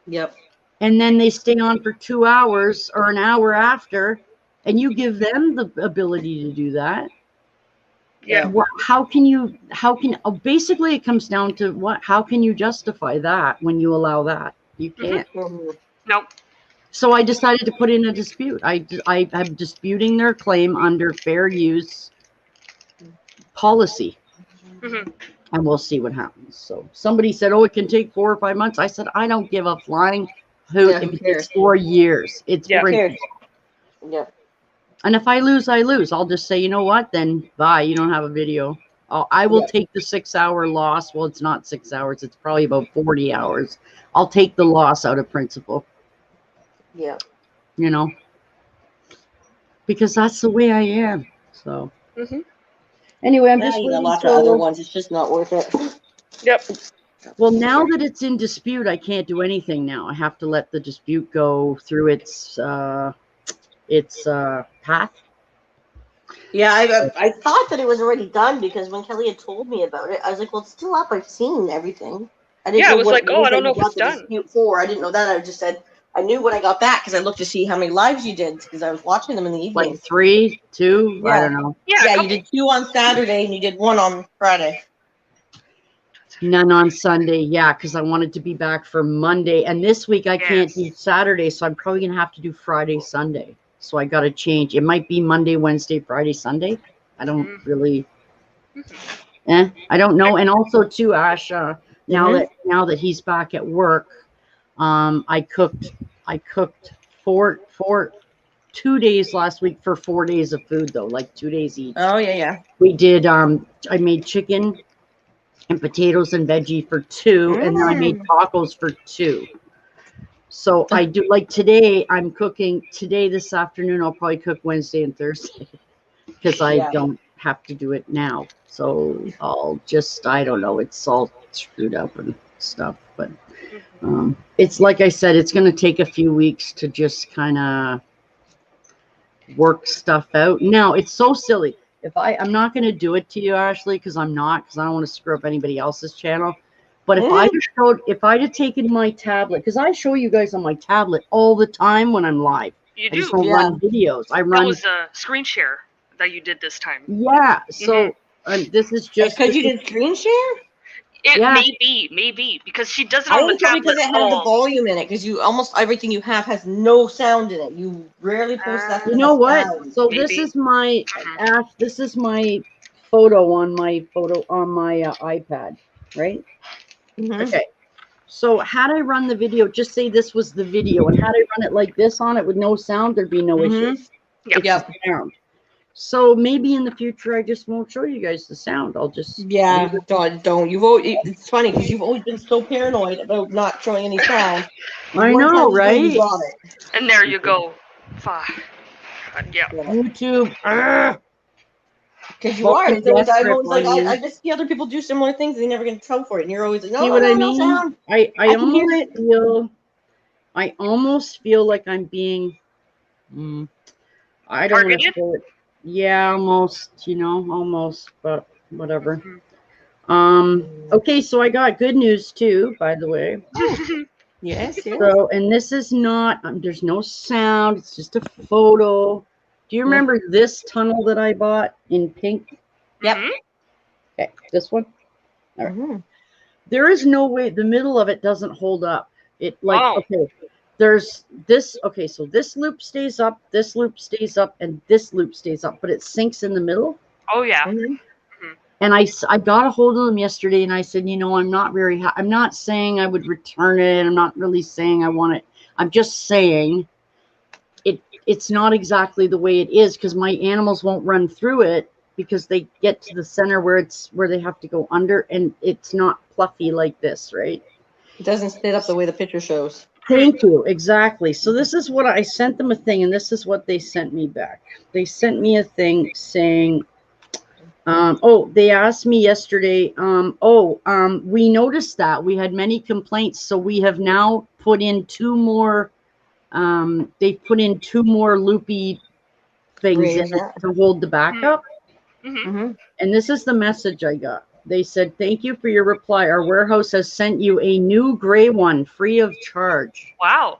Yep. And then they stay on for 2 hours or an hour after, and you give them the ability to do that. Yeah. Basically it comes down to how can you justify that when you allow that? You can't. Nope. So I decided to put in a dispute. I'm disputing their claim under fair use policy. And we'll see what happens. So somebody said, oh, it can take 4 or 5 months. I said, I don't give a flying hoot if it's 4 years. It's principle. Yeah. And if I lose, I lose. I'll just say, you know what? Then bye. You don't have a video. I will take the 6-hour loss. Well, it's not 6 hours. It's probably about 40 hours. I'll take the loss out of principle. Yeah. You know, because that's the way I am. So anyway, I'm just waiting lots of other ones. It's just not worth it. Yep. Well, now that it's in dispute, I can't do anything now. I have to let the dispute go through its path. Yeah, I thought that it was already done because when Kelly had told me about it, I was like, well, it's still up. I've seen everything. I didn't know I was like, oh, I don't know if got it's the done. dispute for. I didn't know that. I just said I knew when I got back because I looked to see how many lives you did because I was watching them in the evening. Like 3, 2, Yeah. I don't know. Yeah, you did 2 on Saturday and you did 1 on Friday. None on Sunday, yeah, because I wanted to be back for Monday. And this week I can't do Saturday, so I'm probably going to have to do Friday, Sunday. So I got to change. It might be Monday, Wednesday, Friday, Sunday. I don't really, I don't know. And also too, Ash, now that he's back at work, I cooked 2 days last week for 4 days of food though, like 2 days each. Oh yeah. We did, I made chicken and potatoes and veggie for 2, and then I made tacos for 2. So I do, like today I'm cooking, this afternoon I'll probably cook Wednesday and Thursday because I don't have to do it now. So I'll just, I don't know, it's all screwed up and stuff, but it's like I said, it's going to take a few weeks to just kind of work stuff out. Now it's so silly. I'm not going to do it to you, Ashley, because I don't want to screw up anybody else's channel. But if I'd have taken my tablet, because I show you guys on my tablet all the time when I'm live. You I do. just don't run videos. I run. That was a screen share that you did this time. Yeah. So this is just because you did screen share. It may be because she does it on the tablet. Because it has the volume in it. Because you almost everything you have has no sound in it. You rarely post that. You know what? So this is my This is my photo on my iPad, right? Okay. So had I run the video, just say this was the video, and had I run it like this on it with no sound, there'd be no issue. Yep. Sound. So maybe in the future I just won't show you guys the sound. I'll just don't. It's funny because you've always been so paranoid about not showing any sound. I know, right? And there you go. YouTube. Because you are. I just see other people do similar things and they never get in trouble for it. And you're always like, no, no sound. I almost feel like I'm being I don't want to say it. Yeah, almost, almost, but whatever. Okay, so I got good news too, by the way. Yes, yes. So, and this is not, there's no sound, it's just a photo. Do you remember this tunnel that I bought in pink? Yep. Mhm. Okay, this one? All right. Mhm. There is no way, the middle of it doesn't hold up. It like, Oh. okay, there's this, okay, so this loop stays up, this loop stays up, and this loop stays up, but it sinks in the middle. Oh yeah. Mhm. And I got a hold of them yesterday and I said, you know, I'm not very, I'm not saying I would return it. I'm not really saying I want it. I'm just saying it's not exactly the way it is because my animals won't run through it because they get to the center where they have to go under and it's not fluffy like this, right? It doesn't sit up the way the picture shows. Thank you. Exactly. So this is what I sent them a thing and this is what they sent me back. They sent me a thing saying, they asked me yesterday, we noticed that we had many complaints. So we have now put in two more, they put in two more loopy things in it to hold the backup. Mhm. And this is the message I got. They said, thank you for your reply. Our warehouse has sent you a new gray one free of charge. Wow.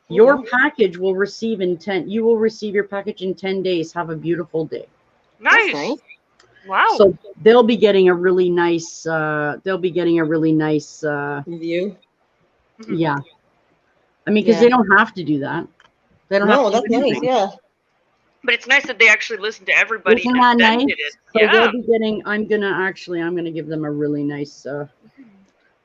Your package will receive you will receive your package in 10 days. Have a beautiful day. Nice. Nice. Wow. So they'll be getting a really nice Review. yeah. I mean, because they don't have to do that. They don't have No, to that's do nice. anything. Yeah. But it's nice that they actually listened to everybody Isn't and that then nice? did it. So Yeah. they'll be getting. I'm gonna give them a really nice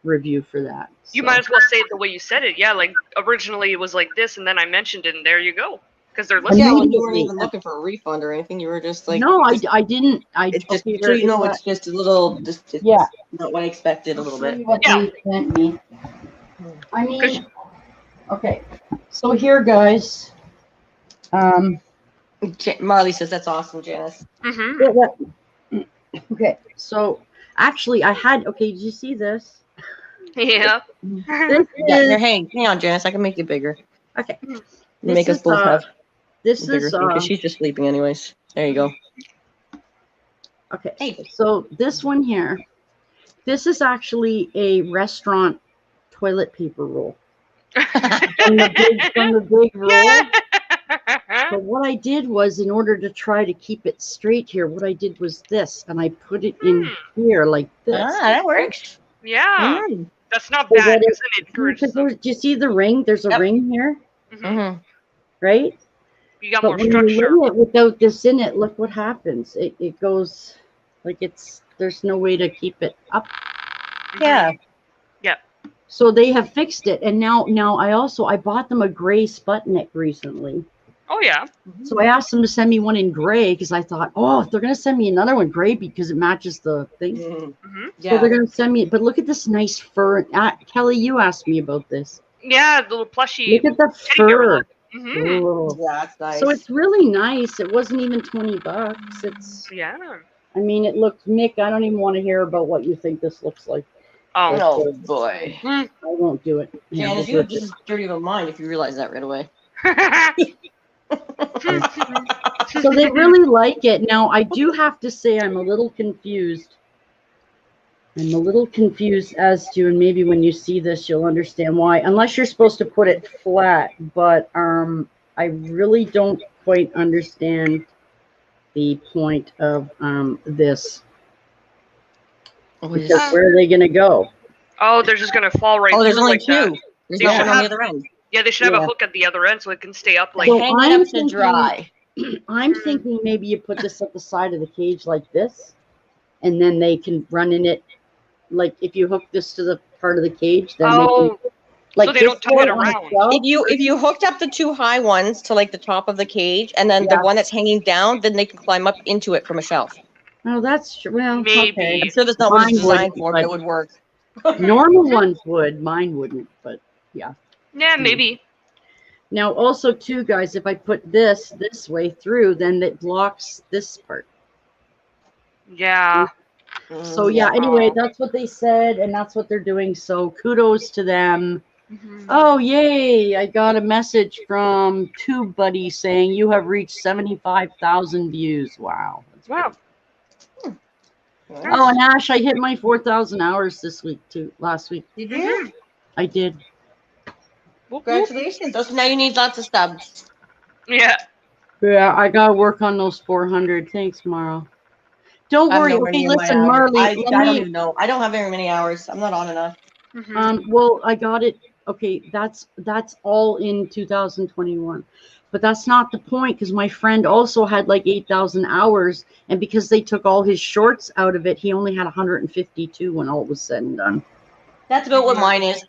review for that. You So. might as well say it the way you said it. Yeah, like originally it was like this, and then I mentioned it, and there you go. Because they're listening. Yeah, when you weren't Immediately. even looking for a refund or anything, you were just like, No, I didn't. it's just okay, so you know, here, it's just a little, just it's Yeah. not what I expected a little I'll show bit. you what Yeah. they sent me. I mean, okay. So here, guys. Marley says that's awesome, Janice. Mhm. Okay, so actually, I had. Okay, did you see this? Yeah. This Yeah, is here, hang on, Janice. I can make it bigger. okay. Make us both have This bigger is thing because she's just sleeping anyways. There you go. okay. Hey. So this one here, this is actually a restaurant toilet paper roll from the big roll. So what I did was, in order to try to keep it straight here, what I did was this, and I put it in here like this. That works. Yeah. That's not So bad that because then it encourages them. do you see the ring? There's a ring here, Mhm. right? You got But more when structure. you lay it without this in it, look what happens. It goes like there's no way to keep it up. Yeah. Yeah. So they have fixed it, and now I bought them a gray Sputnik recently. Oh yeah. So I asked them to send me one in gray because I thought, if they're gonna send me another one gray because it matches the thing. Mhm. So they're gonna send me. But look at this nice fur. Kelly, you asked me about this. Yeah, the little plushy. Look at the teddy bear fur. one. Mhm. Oh. Yeah, that's nice. So it's really nice. It wasn't even $20. It's. Yeah. I mean, it looks. Mick, I don't even want to hear about what you think this looks like. Oh. Oh boy. I won't do it. Janice, you have just as dirty of a mind if you realize that right away. So they really like it. Now, I do have to say I'm a little confused. I'm a little confused as to, and maybe when you see this, you'll understand why. Unless you're supposed to put it flat, but I really don't quite understand the point of this. Because where are they going to go? Oh, they're just gonna fall right. Oh, there's through only like two. that. There's They no should one on the have- other end. Yeah, they should have Yeah. a hook at the other end so it can stay up like. So Hang I'm it up to thinking- dry. I'm thinking maybe you put this at the side of the cage like this, and then they can run in it. Like if you hook this to the part of the cage, then they can, like so they this don't tug it one on around. itself. If you hooked up the two high ones to like the top of the cage, and then the Yeah. one that's hanging down, then they can climb up into it from a shelf. Oh, that's true. Well, Maybe. okay. I'm sure that's not what it's Mine designed wouldn't, for, but it but- would work. Normal ones would, mine wouldn't, but yeah. Yeah, maybe. Now, also, too, guys, if I put this way through, then it blocks this part. Yeah. So yeah, anyway, that's what they said, and that's what they're doing. So kudos to them. Oh, yay! I got a message from TubeBuddy saying you have reached 75,000 views. Wow. Wow. Oh, and Ash, I hit my 4,000 hours this week too. Last week You did? I did. Whoop, whoop. Congratulations. So now you need lots of subs. Yeah. Yeah, I gotta work on those 400. Thanks, Mara. Don't I'm worry. nowhere Okay, near my listen, hours. Marley. I Let don't me. even know. I don't have very many hours. I'm not on enough. Well, I got it. Okay, that's all in 2021, but that's not the point because my friend also had like 8,000 hours, and because they took all his shorts out of it, he only had 152 when all was said and done. That's about what mine is.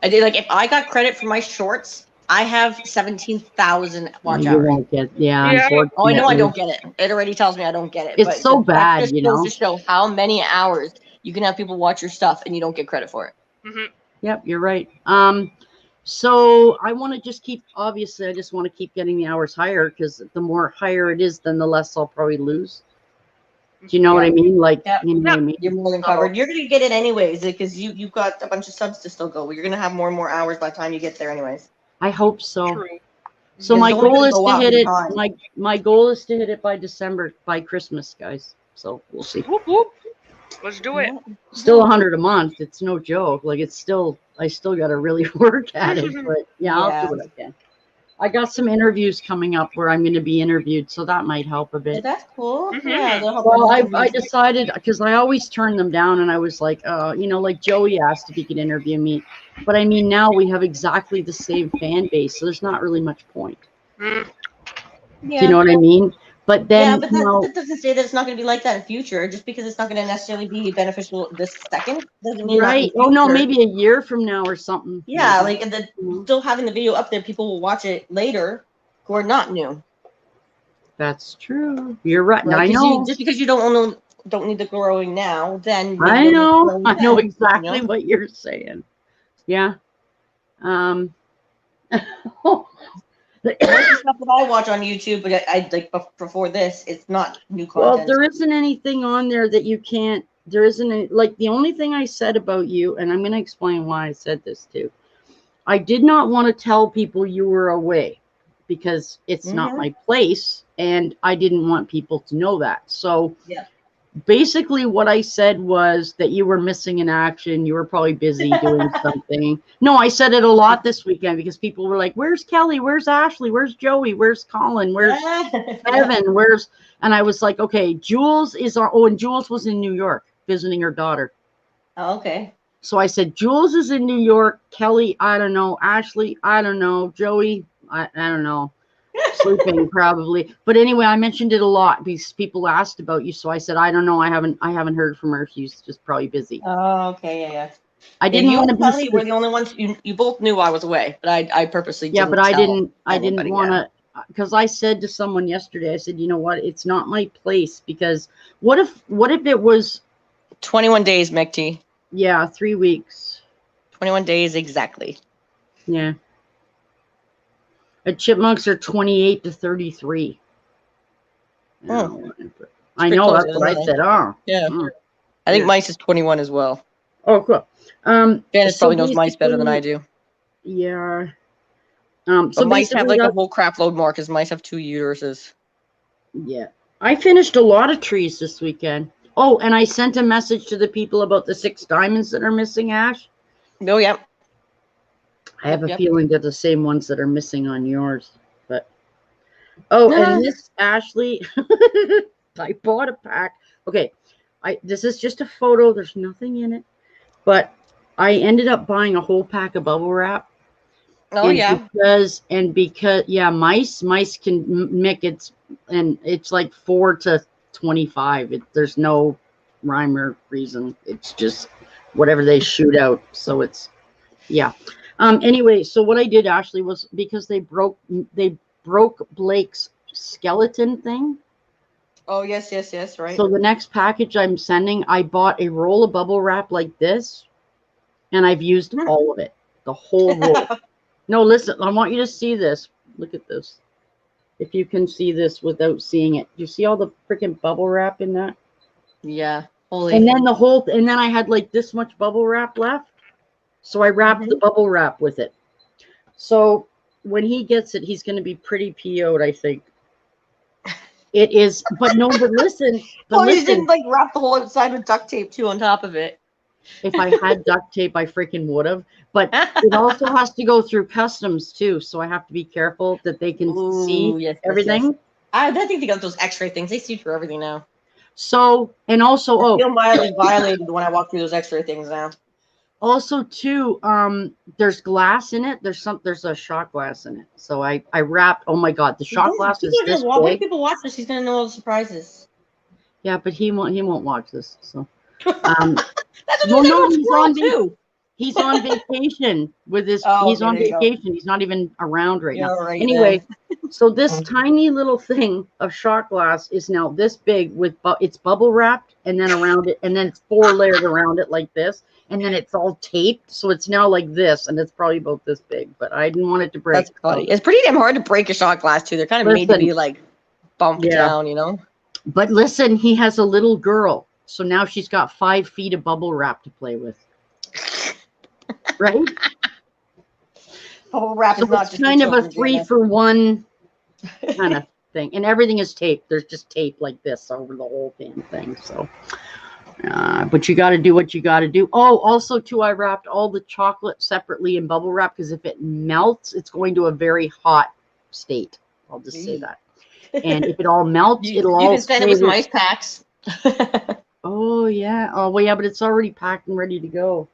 I did like if I got credit for my shorts, I have 17,000 watch You hours. won't get, yeah. Yeah. Unfortunately, Oh, I know I don't get it. It already tells me I don't get it. It's but so that bad, just you goes know. to show how many hours you can have people watch your stuff and you don't get credit for it. Yep, you're right. So I want to just keep. Obviously, I just want to keep getting the hours higher because the more higher it is, then the less I'll probably lose. Do you know what I mean? Like, Yeah. you know what I mean? You're more than covered. You're gonna get it anyways because you've got a bunch of subs to still go. You're gonna have more and more hours by the time you get there, anyways. I hope so. True. So Because my it's only goal gonna is go to up hit in it. time. My goal is to hit it by December, by Christmas, guys. So we'll see. Whoop, whoop. Let's do it. Still 100 a month. It's no joke. Like it's still, I still got to really work at it. But yeah, I'll Yeah. do what I can. I got some interviews coming up where I'm going to be interviewed, so that might help a Yeah, bit. that's cool. Mhm. Yeah, they'll help. Well, with I interviews. decided because I always turn them down, and I was like, you know, like Joey asked if he could interview me, but I mean now we have exactly the same fan base, so there's not really much point. Mm. Do you know what I mean? But then, Yeah, but you know, that doesn't say that it's not going to be like that in future. Just because it's not going to necessarily be beneficial this second doesn't mean not in right? the Oh no, future. maybe a year from now or something. Yeah, maybe. like the Mhm. still having the video up there, people will watch it later who are not new. That's true. You're right. Right? I Because know. just because you don't need the growing now, then maybe I you'll need the know. growing I know then, exactly you know? what you're saying. Yeah. Most of the stuff that I watch on YouTube, but I like before this, it's not new Well, content. there isn't anything on there that you can't. There isn't any, like the only thing I said about you, and I'm going to explain why I said this too. I did not want to tell people you were away because it's not my place, and I didn't want people to know that. So Yeah. basically, what I said was that you were missing in action. You were probably busy doing something. No, I said it a lot this weekend because people were like, "Where's Kelly? Where's Ashley? Where's Joey? Where's Colin? Where's Evan? Where's?" And I was like, "Okay, Jules is on." Oh, and Jules was in New York visiting her daughter. Oh, okay. So I said, Jules is in New York. Kelly, I don't know. Ashley, I don't know. Joey, I don't know. Sleeping probably. But anyway, I mentioned it a lot because people asked about you. So I said, I don't know. I haven't heard from her. She's just probably busy. Oh, okay, yeah. I didn't you want to and be. Kelly were the only ones you both knew I was away, but I purposely Yeah, didn't but I tell didn't anybody want yet. to, because I said to someone yesterday, I said, you know what? It's not my place because what if it was 21 days, McT. 3 weeks. 21 days exactly. Yeah. Chipmunks are 28 to 33. Oh. I know close, that's what I isn't it? said. Oh, Yeah. oh. I think Yeah. mice is 21 as well. Oh, cool. Janice So probably knows mice better than I basically- do. Yeah. But So mice have basically, like a whole crap load more because mice have 2 uteruses. yeah. I finished a lot of trees this weekend. Oh, and I sent a message to the people about the 6 diamonds that are missing, Ash. Oh, yeah. I have a Yep. feeling they're the same ones that are missing on yours. But and this Ashley, I bought a pack. Okay, this is just a photo. There's nothing in it, but I ended up buying a whole pack of bubble wrap. Oh, yeah. Because mice can mimic it's like 4 to 25. There's no rhyme or reason. It's just whatever they shoot out. So it's anyway, so what I did, Ashley, was because they broke Blake's skeleton thing. Oh, yes, right. So the next package I'm sending, I bought a roll of bubble wrap like this, and I've used all of it, the whole roll. No, listen, I want you to see this. Look at this. If you can see this without seeing it. Do you see all the freaking bubble wrap in that? Yeah. Holy. And then I had like this much bubble wrap left. So I wrapped the bubble wrap with it. So when he gets it, he's going to be pretty PO'd, I think. It is, but no, but listen, Oh, you didn't like wrap the whole outside with duct tape too on top of it. if I had duct tape, I freaking would have. But it also has to go through customs too, so I have to be careful that they can see yes, everything. Yes. I think they got those X-ray things. They see through everything now. So, and also, I feel mildly violated when I walk through those X-ray things now. Also, too, there's glass in it. There's a shot glass in it. So I wrapped. Oh my God, the shot glass is this When big. people watch this, he's gonna know all the surprises. Yeah, but he won't watch this. So, That's what no, he's on too. He's on vacation with his. Oh, he's okay, on there you go. vacation. He's not even around right now. Right Anyway, so this tiny little thing of shot glass is now this big with it's bubble wrapped, and then around it, and then it's 4 layered around it like this, and then it's all taped, so it's now like this, and it's probably about this big. But I didn't want it to break. That's funny. It's pretty damn hard to break a shot glass too. They're kind of made to be like bumped down, you know. But listen, he has a little girl, so now she's got 5 feet of bubble wrap to play with. Right? Bubble wrap is not just kind of a 3-for-1 kind of thing, and everything is taped. There's just tape like this over the whole damn thing. So, but you got to do what you got to do. Oh, also too, I wrapped all the chocolate separately in bubble wrap because if it melts, it's going to a very hot state. I'll just say that. And if it all melts, it'll all. You can send it with some ice packs. Oh yeah. Oh well, yeah, but it's already packed and ready to go.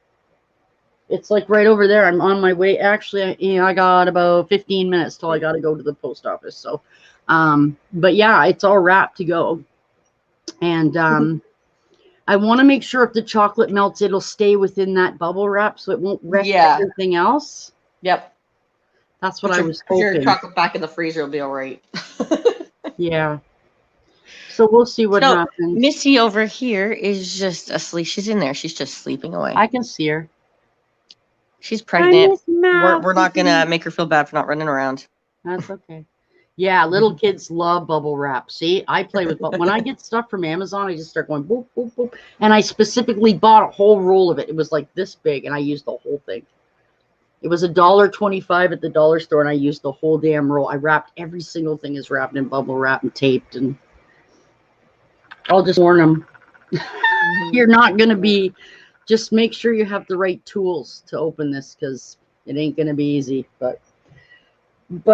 It's like right over there. I'm on my way. Actually, I got about 15 minutes till I got to go to the post office. So, but yeah, it's all wrapped to go. And I want to make sure if the chocolate melts, it'll stay within that bubble wrap, so it won't wreck everything else. Yep. That's what I was hoping. Your chocolate back in the freezer will be all right. Yeah. So we'll see what happens. Missy over here is just asleep. She's in there. She's just sleeping away. I can see her. She's pregnant. We're not going to make her feel bad for not running around. That's okay. Yeah, little kids love bubble wrap. See, I play with when I get stuff from Amazon, I just start going boop, boop, boop. And I specifically bought a whole roll of it. It was like this big, and I used the whole thing. It was $1.25 at the dollar store, and I used the whole damn roll. I wrapped every single thing is wrapped in bubble wrap and taped, and I'll just warn them. You're not going to be, just make sure you have the right tools to open this because it ain't going to be easy. But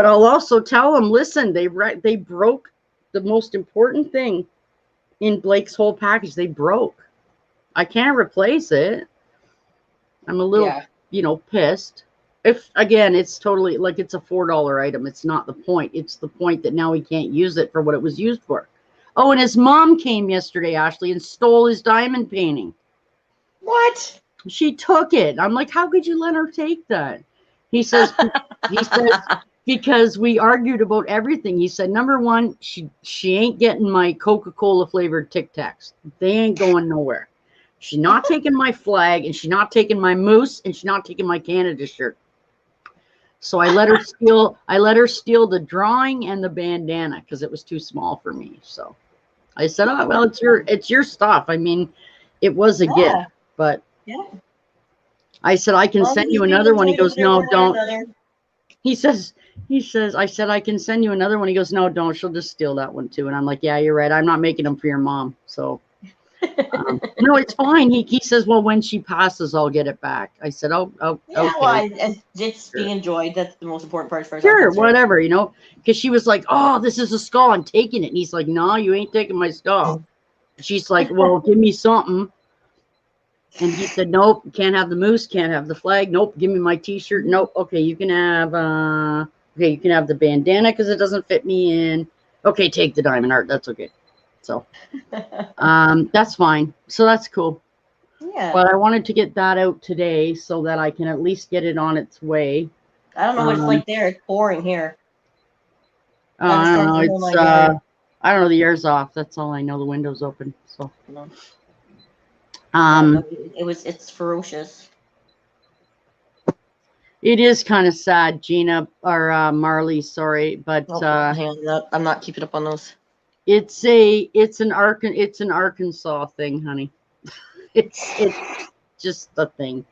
I'll also tell them, listen, they broke the most important thing in Blake's whole package. They broke. I can't replace it. I'm a little, pissed. If, again, it's totally, like, it's a $4 item. It's not the point. It's the point that now he can't use it for what it was used for. Oh, and his mom came yesterday, Ashley, and stole his diamond painting. What? She took it. I'm like, how could you let her take that? He says, because we argued about everything. He said, number one, she ain't getting my Coca-Cola flavored Tic Tacs. They ain't going nowhere. She's not taking my flag, and she's not taking my moose, and she's not taking my Canada shirt. So I let her steal the drawing and the bandana because it was too small for me. So I said, oh, well, it's your stuff. I mean, it was a gift, but I said, I can send you another one. He goes, no, don't. He says, I said, I can send you another one. He goes, no, don't. She'll just steal that one too. And I'm like, yeah, you're right. I'm not making them for your mom. So no, it's fine. He says, well, when she passes, I'll get it back. I said, oh, okay. Well, it's being enjoyed. That's the most important part for us. Sure, whatever, because she was like, oh, this is a skull. I'm taking it. And he's like, no, you ain't taking my skull. She's like, well, give me something. And he said, nope, can't have the moose, can't have the flag. Nope, give me my T-shirt. Nope. Okay, you can have the bandana because it doesn't fit me in. Okay, take the diamond art. That's okay. So, that's fine. So that's cool. Yeah. But I wanted to get that out today so that I can at least get it on its way. I don't know what it's like there. It's pouring here. I don't know. I don't know. The air's off. That's all I know. The window's open. So. No. It's ferocious. It is kind of sad, Gina or Marley. Sorry, but I'm not keeping up on those. It's an Arkansas thing, honey. It's just a thing.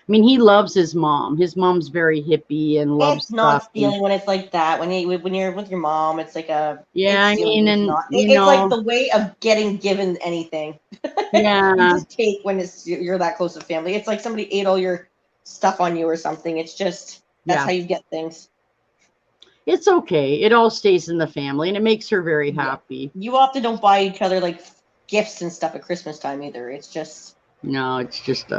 mean, he loves his mom. His mom's very hippie and loves It's not stuff. stealing when it's like that. When you're with your mom, it's like Yeah, it's I stealing, mean, but it's and not. you It's like know, the way of getting given anything. You yeah, just take when you're that close to family. It's like somebody ate all your stuff on you or something. It's just that's yeah. how you get things. It's okay. It all stays in the family, and it makes her very Yeah. happy. You often don't buy each other like gifts and stuff at Christmas time either. It's just No, it's just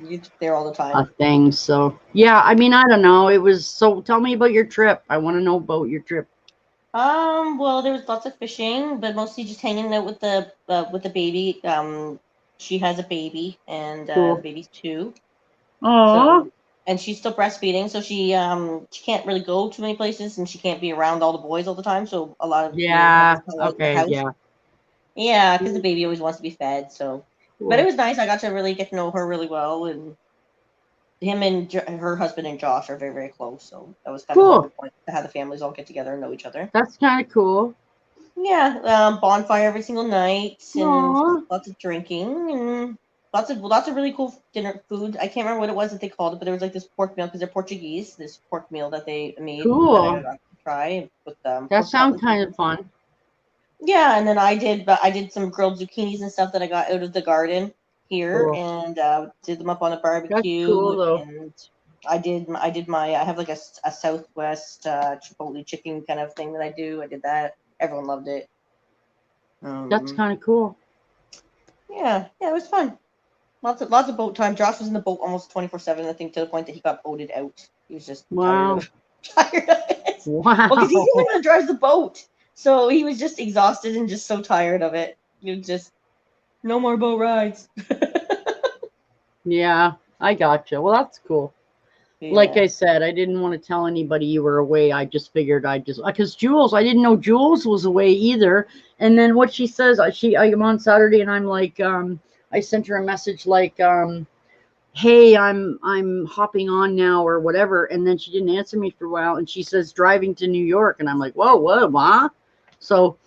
you're there all the a time. thing. So yeah, I mean, I don't know. It was so. Tell me about your trip. I want to know about your trip. Well, there was lots of fishing, but mostly just hanging out with the baby. She has a baby, and Cool. the baby's 2. Oh, So, and she's still breastfeeding, so she can't really go too many places, and she can't be around all the boys all the time. So a lot of we were yeah. just hanging out in the Okay, house. yeah. Yeah, because the baby always wants to be fed. So, but it Cool. was nice. I got to really get to know her really well, and him and her husband and Josh are very, very close. So that was kind of Cool. the point to have the families all get together and know each other. That's kind of cool. Yeah, bonfire every single night, and Aw. lots of drinking, and lots of really cool dinner food. I can't remember what it was that they called it, but there was like this pork meal because they're Portuguese. This pork meal that they made that I Cool. got to try with That pork sounds cutlets. kind of fun. Yeah, and then I did some grilled zucchinis and stuff that I got out of the garden here, Cool. and did them up on a That's barbecue. cool though. And I have like a Southwest Chipotle chicken kind of thing that I do. I did that. Everyone loved it. That's kind of cool. Yeah, it was fun. Lots of boat time. Josh was in the boat almost 24/7. I think to the point that he got boated out. He was just Wow. tired of it. Wow. Well, because he's the only one that drives the boat, so he was just exhausted and just so tired of it. He was just no more boat rides. Yeah, I gotcha. Well, that's cool. Like Yeah. I said, I didn't want to tell anybody you were away. I just figured because Jules, I didn't know Jules was away either. And then what she says, I'm on Saturday, and I'm like, I sent her a message like, hey, I'm hopping on now or whatever. And then she didn't answer me for a while, and she says driving to New York, and I'm like, whoa, what? So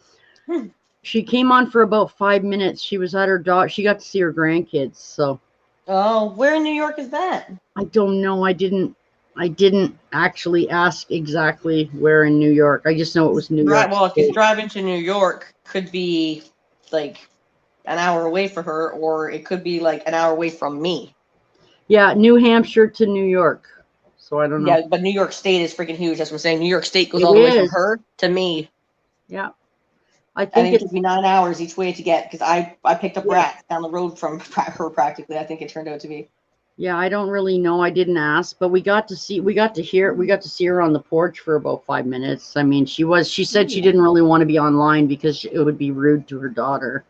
she came on for about 5 minutes. She was at her dog. She got to see her grandkids. So. Oh, where in New York is that? I don't know. I didn't actually ask exactly where in New York. I just know it was New York. Well, State. because driving to New York could be like an hour away for her, or it could be like an hour away from me. Yeah, New Hampshire to New York. So I don't know. Yeah, but New York State is freaking huge. That's what I'm saying. New York State goes It all the way from is. her to me. Yeah. I I think mean, it it's took me 9 hours each way to get, because I picked up Yeah. rats down the road from her practically. I think it turned out to be. yeah, I don't really know. I didn't ask, but we got to see her on the porch for about 5 minutes. I mean, she said she didn't really want to be online because it would be rude to her daughter.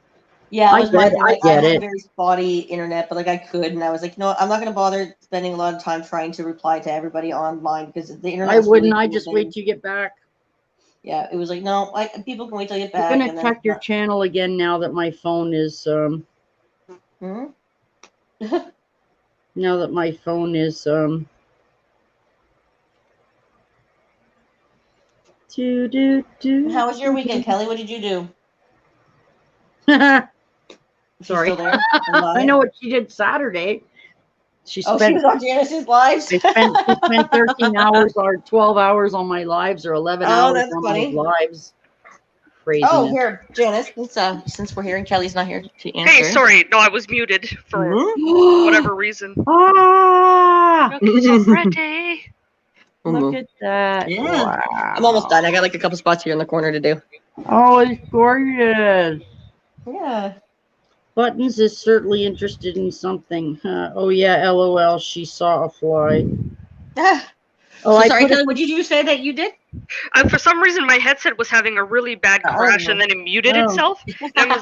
Yeah, it was my thing. I Like, I get had it. very spotty internet, but like I could, and I was like, no, I'm not gonna bother spending a lot of time trying to reply to everybody online because the internet. I was wouldn't. really I cool just then. wait till you get back. Yeah, it was like no, like people can wait till you get I'm back. gonna And check your then, channel again now that my phone is Hmm? now that my phone is How was your weekend, Kelly? What did you do? She's Sorry. still there? I know what she did Saturday. She Oh, she spent was on Janice's lives. she spent 13 hours or 12 hours on my lives or 11 Oh, hours that's on funny. my lives. Craziness. Oh, here, Janice. Since we're here and Kelly's not here to answer. Hey, sorry, no, I was muted for Mhm. whatever reason. Ah! Look, it's a Rattery. Look at that. Yeah. Wow. I'm almost done. I got like a couple spots here in the corner to do. Oh, it's gorgeous. Yeah. Buttons is certainly interested in something. Oh yeah, LOL. She saw a fly. Oh, So I sorry, put Kelly. What did you say that you did? For some reason, my headset was having a really bad crash, and then it muted Oh. itself. And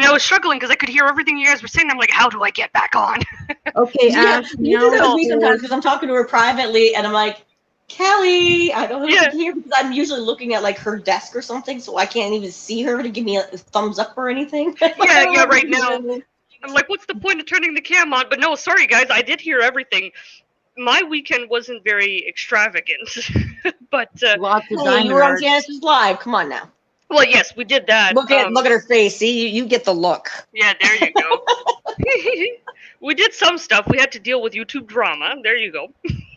I was struggling because I could hear everything you guys were saying. I'm like, how do I get back on? Okay, Yeah, Ash. you do that Now with me sometimes because I'm talking to her privately and I'm like, Kelly, I don't know if Yeah. you can hear because I'm usually looking at like her desk or something, so I can't even see her to give me a thumbs up or anything. Yeah, right now. I'm like, what's the point of turning the cam on? But no, sorry guys, I did hear everything. My weekend wasn't very extravagant, but lots of Hey, diamond you were on art. Janice's live. Come on now. well, yes, we did that. Look at her face. See, you get the look. Yeah, there you go. we did some stuff. We had to deal with YouTube drama. There you go.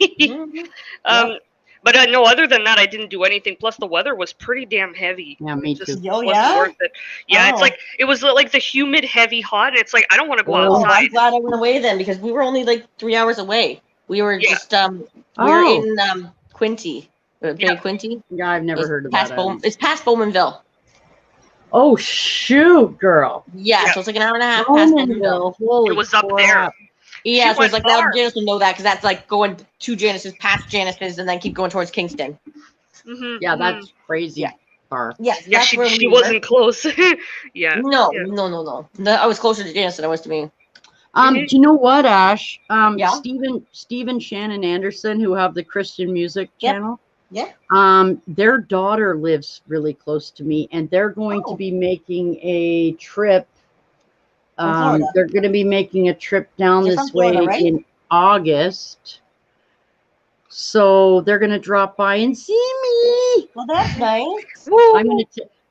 Mhm. But no, other than that, I didn't do anything. Plus, the weather was pretty damn heavy. Yeah, me It just too. Oh, wasn't yeah? worth it. Yeah, it's Oh. like it was like the humid, heavy, hot. And it's like I don't want to go Oh, I'm outside. glad I went away then because we were only like 3 hours away. We were Yeah. just we were Oh. in Quinty, Bay Yeah. Quinty. Yeah, I've never It's heard of past that. It's past Bowmanville. Oh shoot, girl. Yeah, Yeah. so it's like an hour and a half past Bowmanville. Bowmanville. Holy It was up crap. there. Yeah, She so it's went like now far. Janice will know that because that's like going to Janice's, past Janice's, and then keep going towards Kingston. Mm-hmm, Yeah, that's crazy Yeah. far. Yes, Yeah, that's where she we wasn't close. Yeah. No, yeah. no. I was closer to Janice than I was to me. Mhm. Do you know what, Ash? Yeah? Stephen Shannon Anderson, who have the Christian music Yep. channel. Yeah. Their daughter lives really close to me, and they're going to Oh. be making a trip. Florida. They're going to be making a trip down They're this from Florida, way right? in August. So they're going to drop by and see me. Well, that's nice.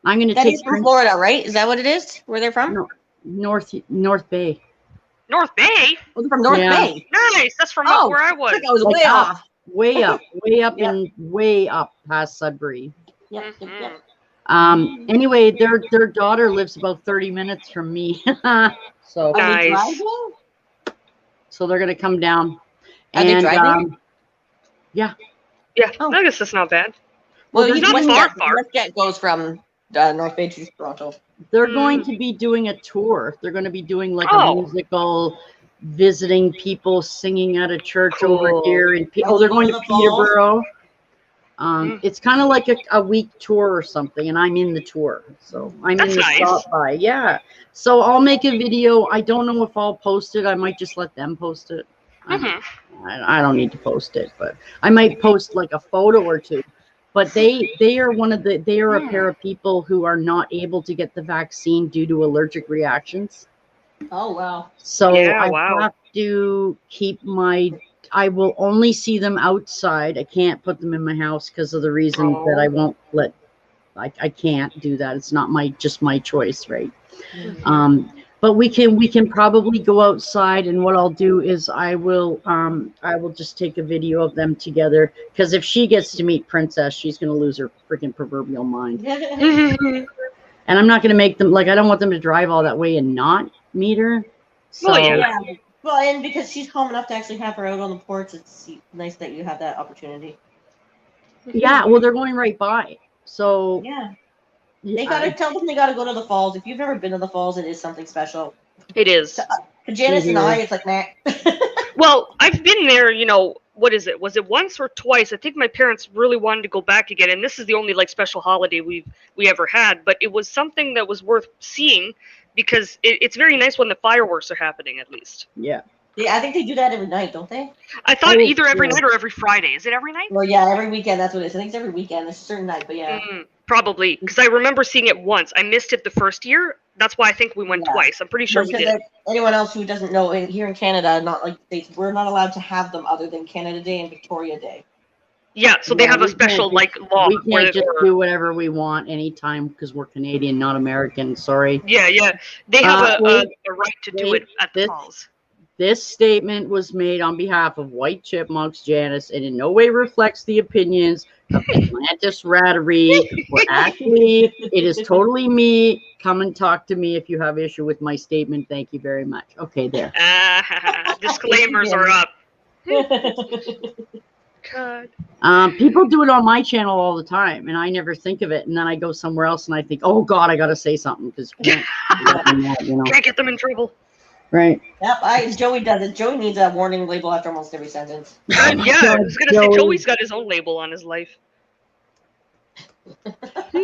I'm going to That take is from Florida, right? Is that what it is? Where they're from? No. North Bay. North Bay. Oh, they're from North Yeah. Bay. Nice. That's from Oh, up where I I was. think I was Like way up. off. Way up Yeah. and way up past Sudbury. Yep. Mhm. Anyway, their daughter lives about 30 minutes from me. So Are they Nice. driving? so they're gonna come down. Are they driving? Yeah, Oh. I guess that's not bad. Well, they're you not doing- far. WestJet goes from North Bay to Toronto. They're going to be doing a tour. They're going to be doing like a Oh. musical, visiting people, singing at a church over Cool. here. And Are they're they going going to to the falls? Peterborough. Mm. It's kind of like a week tour or something, and I'm in the tour, so I'm That's in the nice. stop by. Yeah, so I'll make a video. I don't know if I'll post it. I might just let them post it. Mhm. I don't need to post it, but I might post like a photo or two. But they are a pair of people who are not able to get the vaccine due to allergic reactions. Oh, wow. So Yeah, I wow. have to keep I will only see them outside. I can't put them in my house because of the reason that I won't I can't do that. It's not just my choice, right? But we can probably go outside, and what I'll do is I will just take a video of them together, because if she gets to meet Princess, she's gonna lose her freaking proverbial mind. Mhm. And I'm not gonna make them, like, I don't want them to drive all that way and not meet her. So Well, yeah. Yeah. Well, and because she's calm enough to actually have her out on the porch, it's nice that you have that opportunity. yeah, well, they're going right by. So Yeah. They gotta tell them they gotta go to the falls. If you've never been to the falls, it is something special. It is. For Janice and I, it's like, nah. Well, I've been there, what is it? Was it once or twice? I think my parents really wanted to go back again, and this is the only like special holiday we ever had, but it was something that was worth seeing because it's very nice when the fireworks are happening, at least. yeah. Yeah, I think they do that every night, don't they? I thought Oh, either every yeah. night or every Friday. Is it every night? Well, yeah, every weekend. That's what it is. I think it's every weekend. There's a certain night, but yeah. Probably, because I remember seeing it once. I missed it the first year. That's why I think we went Yeah. twice. I'm pretty sure we Because did. anyone else who doesn't know, here in Canada, not like the States, we're not allowed to have them other than Canada Day and Victoria Day. Yeah, so they Yeah, have a we special can't law We where can't just do whatever we want anytime because we're Canadian, not American. Sorry. yeah, they have wait, a right to do wait, it at the this- falls. This statement was made on behalf of White Chipmunks, Janice, and in no way reflects the opinions of Atlantis Rattery or Ashley. It is totally me. Come and talk to me if you have issue with my statement. Thank you very much. Okay, there. Disclaimers are up. God. People do it on my channel all the time, and I never think of it. And then I go somewhere else, and I think, "Oh God, I got to say something," because you know, Can't get them in trouble. right? Yep, Joey does it. Joey needs a warning label after almost every sentence. Yeah, I was gonna say Joey. Joey's got his own label on his life.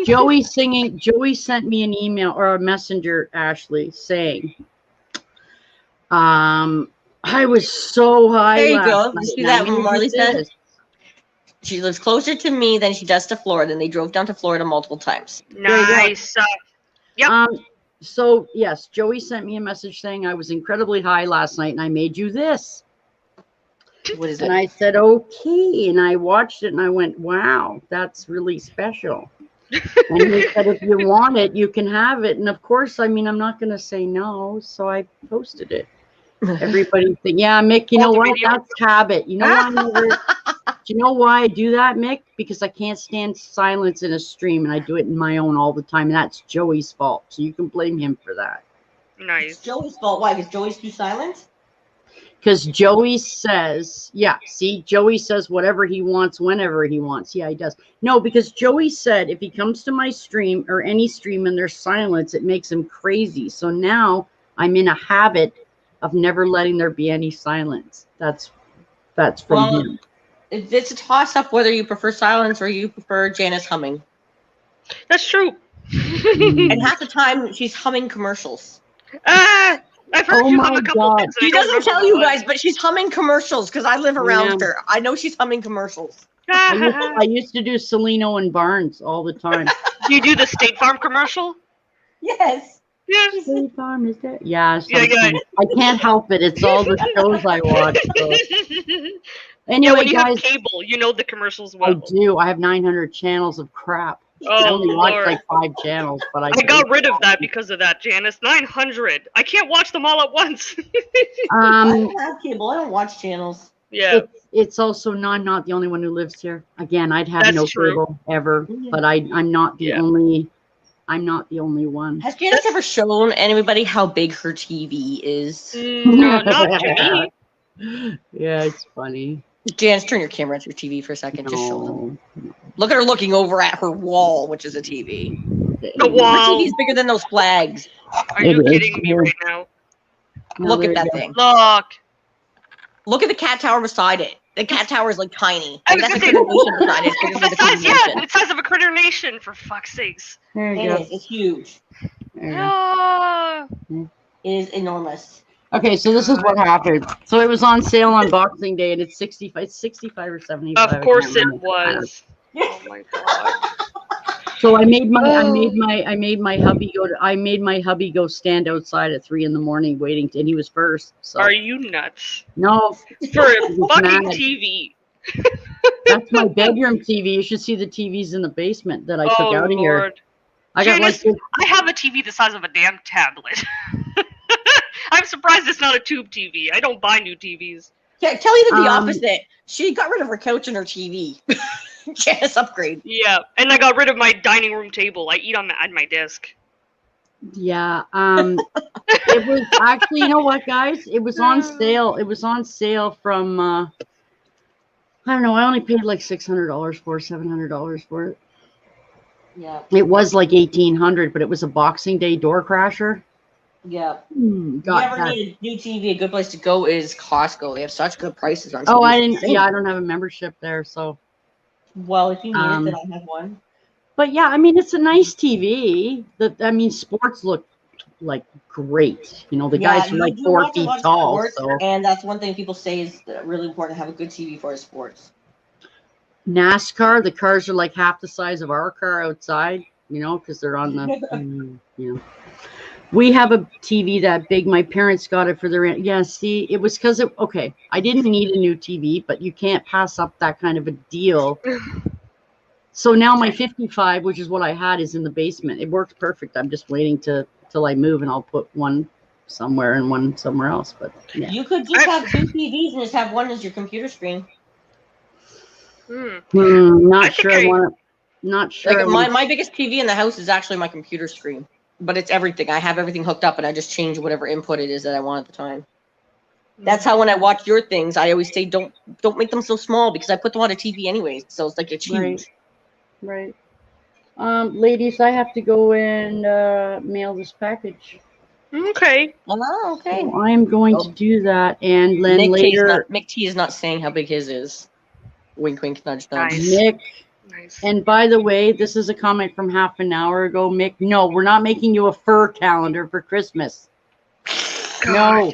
Joey sent me an email or a messenger, Ashley, saying, I was so high. There you last go. night, You see and that I when knew Marley this said? is- She lives closer to me than she does to Florida, and they drove down to Florida multiple times. you go. Nice. Yep. So yes, Joey sent me a message saying I was incredibly high last night and I made you this. What is And it? I said, okay. And I watched it and I went, wow, that's really special. And he said, if you want it, you can have it. And of course, I mean, I'm not going to say no. So I posted it. Everybody think, yeah, Mick, you Oh, know the what? video? That's habit. You know why do you know why I do that, Mick? Because I can't stand silence in a stream, and I do it in my own all the time, and that's Joey's fault. So you can blame him for that. It's Nice. Joey's fault. Why? Because Joey's too silent? Because Joey says, yeah, see, Joey says whatever he wants, whenever he wants. Yeah, he does. No, because Joey said if he comes to my stream or any stream and there's silence, it makes him crazy. So now I'm in a habit of never letting there be any silence. That's from him. It's a toss-up whether you prefer silence or you prefer Janice humming. That's true. And half the time, she's humming commercials. I've heard Oh you my hum a couple God. things. and I She don't doesn't remember tell what you it guys, but she's humming commercials because I live around her. I know she's humming commercials. was. I used to do Celino and Barnes all the time. Do you do the State Farm commercial? Yes. Yes. State Farm is there? Yeah, Yeah, yeah. sometimes. I can't help it. It's all the shows I watch. So. Yeah, Anyway, when you guys, have cable, you know the commercials I well. do. I have 900 channels of crap. I Oh, only watch Lord. like 5 channels, but I got rid of that because of that, Janice. 900. I can't watch them all at once. I Um, don't have cable. I don't watch channels. Yeah. it's also not the only one who lives here. Again, I'd have That's no true. cable ever, Mhm. but I'm not the Yeah. only. I'm not the only one. Has Janice ever shown anybody how big her TV is? No, not to me. Yeah, it's funny. Janice, turn your camera to your TV for a second. Just show them. No. Look at her looking over at her wall, which is a TV. The Her wall. TV's bigger than those flags. Are you It is kidding me weird. right now? No, Look there at you that go. thing. Look. Look at the cat tower beside it. The cat tower is like tiny. I Like, was that's a gonna critter say- nation beside it. It's bigger It's than the the size, critter yeah, nation. it's the size of a critter nation, for fuck's sakes. There you It go. is. It's huge. There you go. Ah. It is enormous. Okay, so this is what happened. So it was on sale on Boxing Day, and it's 65 or 75. Of course I it can't remember. was. Oh my god. So I made my hubby go stand outside at 3 a.m. waiting, and he was first. So Are you nuts? no, For a He was fucking mad. TV. that's my bedroom TV. You should see the TVs in the basement that I took Oh out of here. lord. I got like Janice, I have a TV the size of a damn tablet. I'm surprised it's not a tube TV. I don't buy new TVs. Yeah, Kelly did the Um, opposite. She got rid of her couch and her TV. Janice upgrade. Yeah, and I got rid of my dining room table. I eat on my desk. yeah. It was actually, you know what, guys? It was on sale. It was on sale from I don't know. I only paid like $600 for it, $700 for it. Yeah. It was like $1,800, but it was a Boxing Day door crasher. Yeah. Got If you ever that. need a new TV, a good place to go is Costco. They have such good prices on TVs. Oh, I didn't. Yeah, I don't have a membership there, so. Well, if you need it, then Um, I have one. But yeah, I mean, it's a nice TV. Sports look like great. You know, the guys are you like do 4 want to feet watch tall. sports, So and that's one thing people say is really important to have a good TV for sports. NASCAR, the cars are like half the size of our car outside. You know, because they're on the. You know. We have a TV that big. My parents got it for their. Yeah, see, it was because it. Okay, I didn't need a new TV, but you can't pass up that kind of a deal. So now my 55, which is what I had, is in the basement. It works perfect. I'm just waiting till I move, and I'll put one somewhere and one somewhere else. But yeah. You could just have 2 TVs and just have one as your computer screen. Not sure I think want to. Not sure. Like my biggest TV in the house is actually my computer screen, but it's everything. I have everything hooked up, and I just change whatever input it is that I want at the time. That's how when I watch your things, I always say don't make them so small because I put them on a TV anyways. So it's like it's huge. Right. Ladies, I have to go and mail this package. Okay. Oh, okay. So I'm going to do that, and then later, Mick T is not saying how big his is. Wink, wink, nudge, nudge. Nice. Mick. Nice. And by the way, this is a comment from half an hour ago, Mick. No, we're not making you a fur calendar for Christmas. No.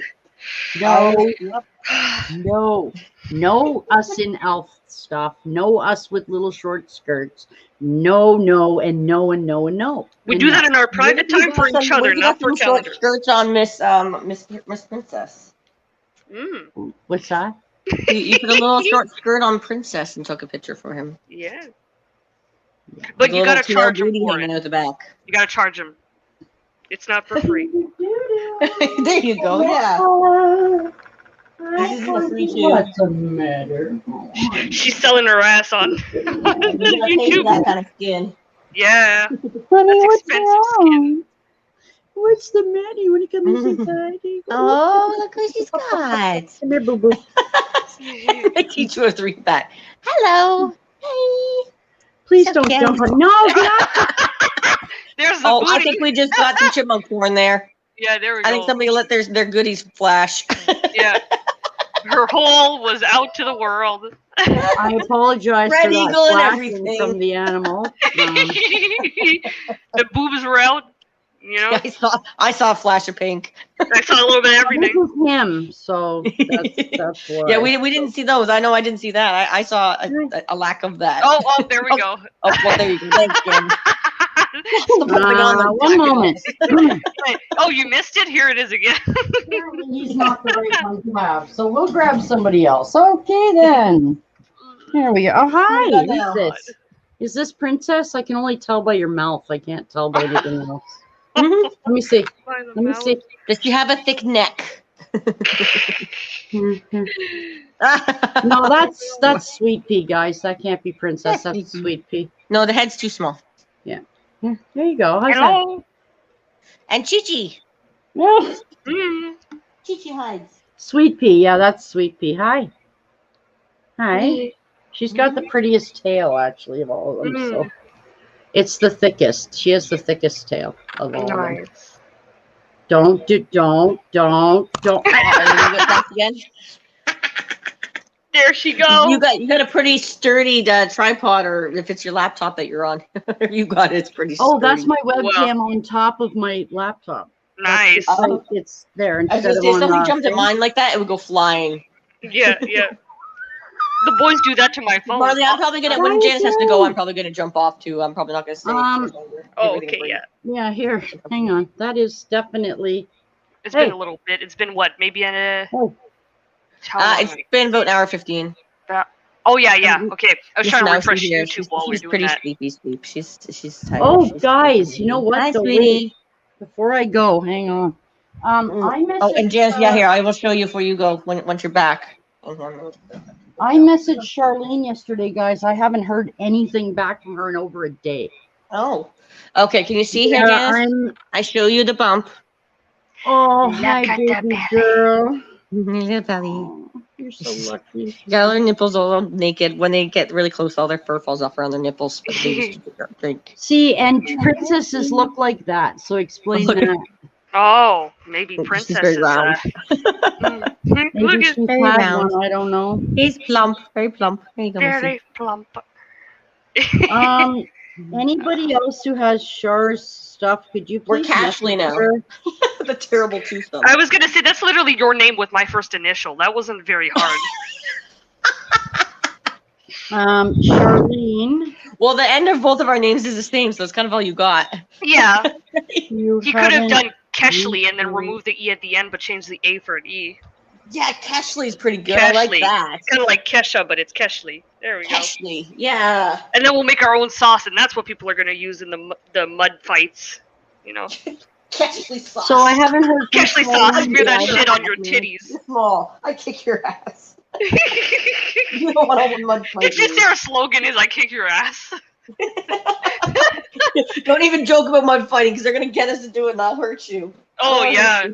No us in elf stuff. No us with little short skirts. No, and no, and no, and no. We And do no. that in our private time for each other, not for short calendars. skirts on Miss Princess. What's that? You put a little short skirt on Princess and took a picture for him. Yeah. But With a you little gotta tail charge him booty for hanging it. out the back. You gotta charge him. It's not for free. There you go. Yeah. This is a free too. What's the matter? She's selling her ass on You gotta pay for YouTube. that kind of skin. Yeah. Honey, That's what's expensive wrong? What's the matter? You want to come and say hi? Oh, look what she's got. Come here, boo boo. I teach you a 3 that. Hello. Hey. Please So don't cute. jump on. No, not. There's the Oh, booty. I think we just got some chipmunk porn there. Yeah, there we go. I think somebody let their goodies flash. Yeah. Her hole was out to the world. I apologize Red for that eagle and flashing everything. from the animal. The boobs were out. You know, Yeah, I saw a flash of pink. I saw a little bit of This everything. is him, so that's why. Yeah, we didn't see those. I know I didn't see that. I saw a lack of that. Oh, there we go. Oh, well, there you go. Thanks, Jim. Putting on the One moment. Oh, you missed it? Here it is again. He's not the right one to have, so we'll grab somebody else. Okay, then. There we go. Oh, hi. Who we got Who's now? this? Is this Princess? I can only tell by your mouth. I can't tell by anything else. Mhm. Let me see. By the Let me mouth. see. Does she have a thick neck? No, that's Sweet Pea, guys. That can't be Princess. That's Sweet Pea. No, the head's too small. Yeah, there you go. How's Hello. And Chichi. that? Yeah. Mm. Chichi hides. Sweet Pea. Yeah, that's Sweet Pea. Hi. Hi. She's got the prettiest tail, actually, of all of them. So it's the thickest. She has the thickest tail of all of them. Nice. Don't. Oh, you got that again? There she goes. You got a pretty sturdy tripod, or if it's your laptop that you're on, you got it. It's pretty. Oh, sturdy. that's my webcam on top of my laptop. Nice. That's just like it's there I instead was of gonna say, if on somebody jumped at thing. mine like that, it would go flying. Yeah, yeah. The boys do that to my phone. Marley, I'm probably gonna when Janice has to go, I'm probably gonna jump off too. I'm probably not gonna stay. Um, Oh, okay, yeah. Yeah, here. Hang on. That is definitely. It's Hey. been a little bit. It's been what? Maybe a. Oh. How long? It's been about an hour 15. Oh yeah, yeah. Okay, I was Yes, trying to now refresh she's here. YouTube while we're She's doing pretty that. sleepy. She's tired. Oh, She's guys, sleepy. you know what? Hi, The sweetie. wait, before I go, hang on. I messaged. Oh, and Janice, yeah, here I will show you before you go once you're back. I messaged Charlene yesterday, guys. I haven't heard anything back from her in over a day. Oh, okay. Can you see here, Yeah, Janice? I show you the bump. Oh, Look hi, at the baby belly. girl. Little belly. Oh, you're so lucky. Got all their nipples all naked. When they get really close, all their fur falls off around their nipples. But they used to drink. See, and princesses look like that. So explain Look at- that. Oh, maybe She's princess very is. round. Maybe Look she's at very had round. one. I don't know. He's plump, very plump. There you go, Missy. very plump. Anybody else who has Char's stuff, could you We're please Cashley message now. her? The terrible two stump. I was gonna say that's literally your name with my first initial. That wasn't very hard. Charlene, Well, the end of both of our names is the same, so that's kind of all you got. Yeah, you he could have haven't- done Keshley and then removed the E at the end, but changed the A for an E. Yeah, Cashley's pretty good. I like Cashley. that. Kind of like Kesha, but it's Keshley. There we go. Cashley, yeah. And then we'll make our own sauce, and that's what people are gonna use in the mud fights. You know, Cashley sauce. So I haven't heard. from Keshley sauce. Charlene Smear that yet. shit on your titties. You're small. I kick your ass. You don't want to mud fight It's just me. their slogan is "I kick your ass." Don't even joke about mud fighting because they're gonna get us to do it and I'll hurt you. Oh yeah.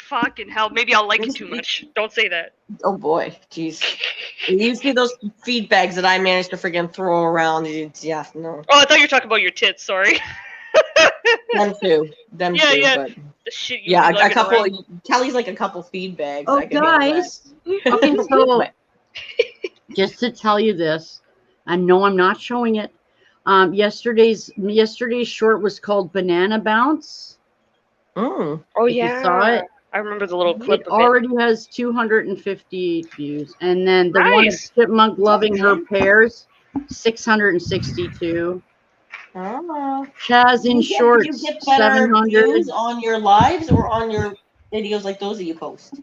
Fucking hell. Maybe I'll like it too much. Don't say that. Oh boy, jeez. You see those feed bags that I managed to friggin' throw around? Yeah, no. Oh, I thought you were talking about your tits. Sorry. Them too. Them Yeah, too. yeah. But The shit you yeah, be a lugging couple. around. Kelly's like a couple feed bags. Oh, I can handle that. guys. Okay, so just to tell you this, I know I'm not showing it. Yesterday's short was called Banana Bounce. Mm. Oh If you saw it, I remember the little clip it of it. already has 258 views, and then the one of Nice. Chipmunk loving her pears, 662. Oh. Chaz in You shorts, get better 700. views on your lives or on your videos like those that you post?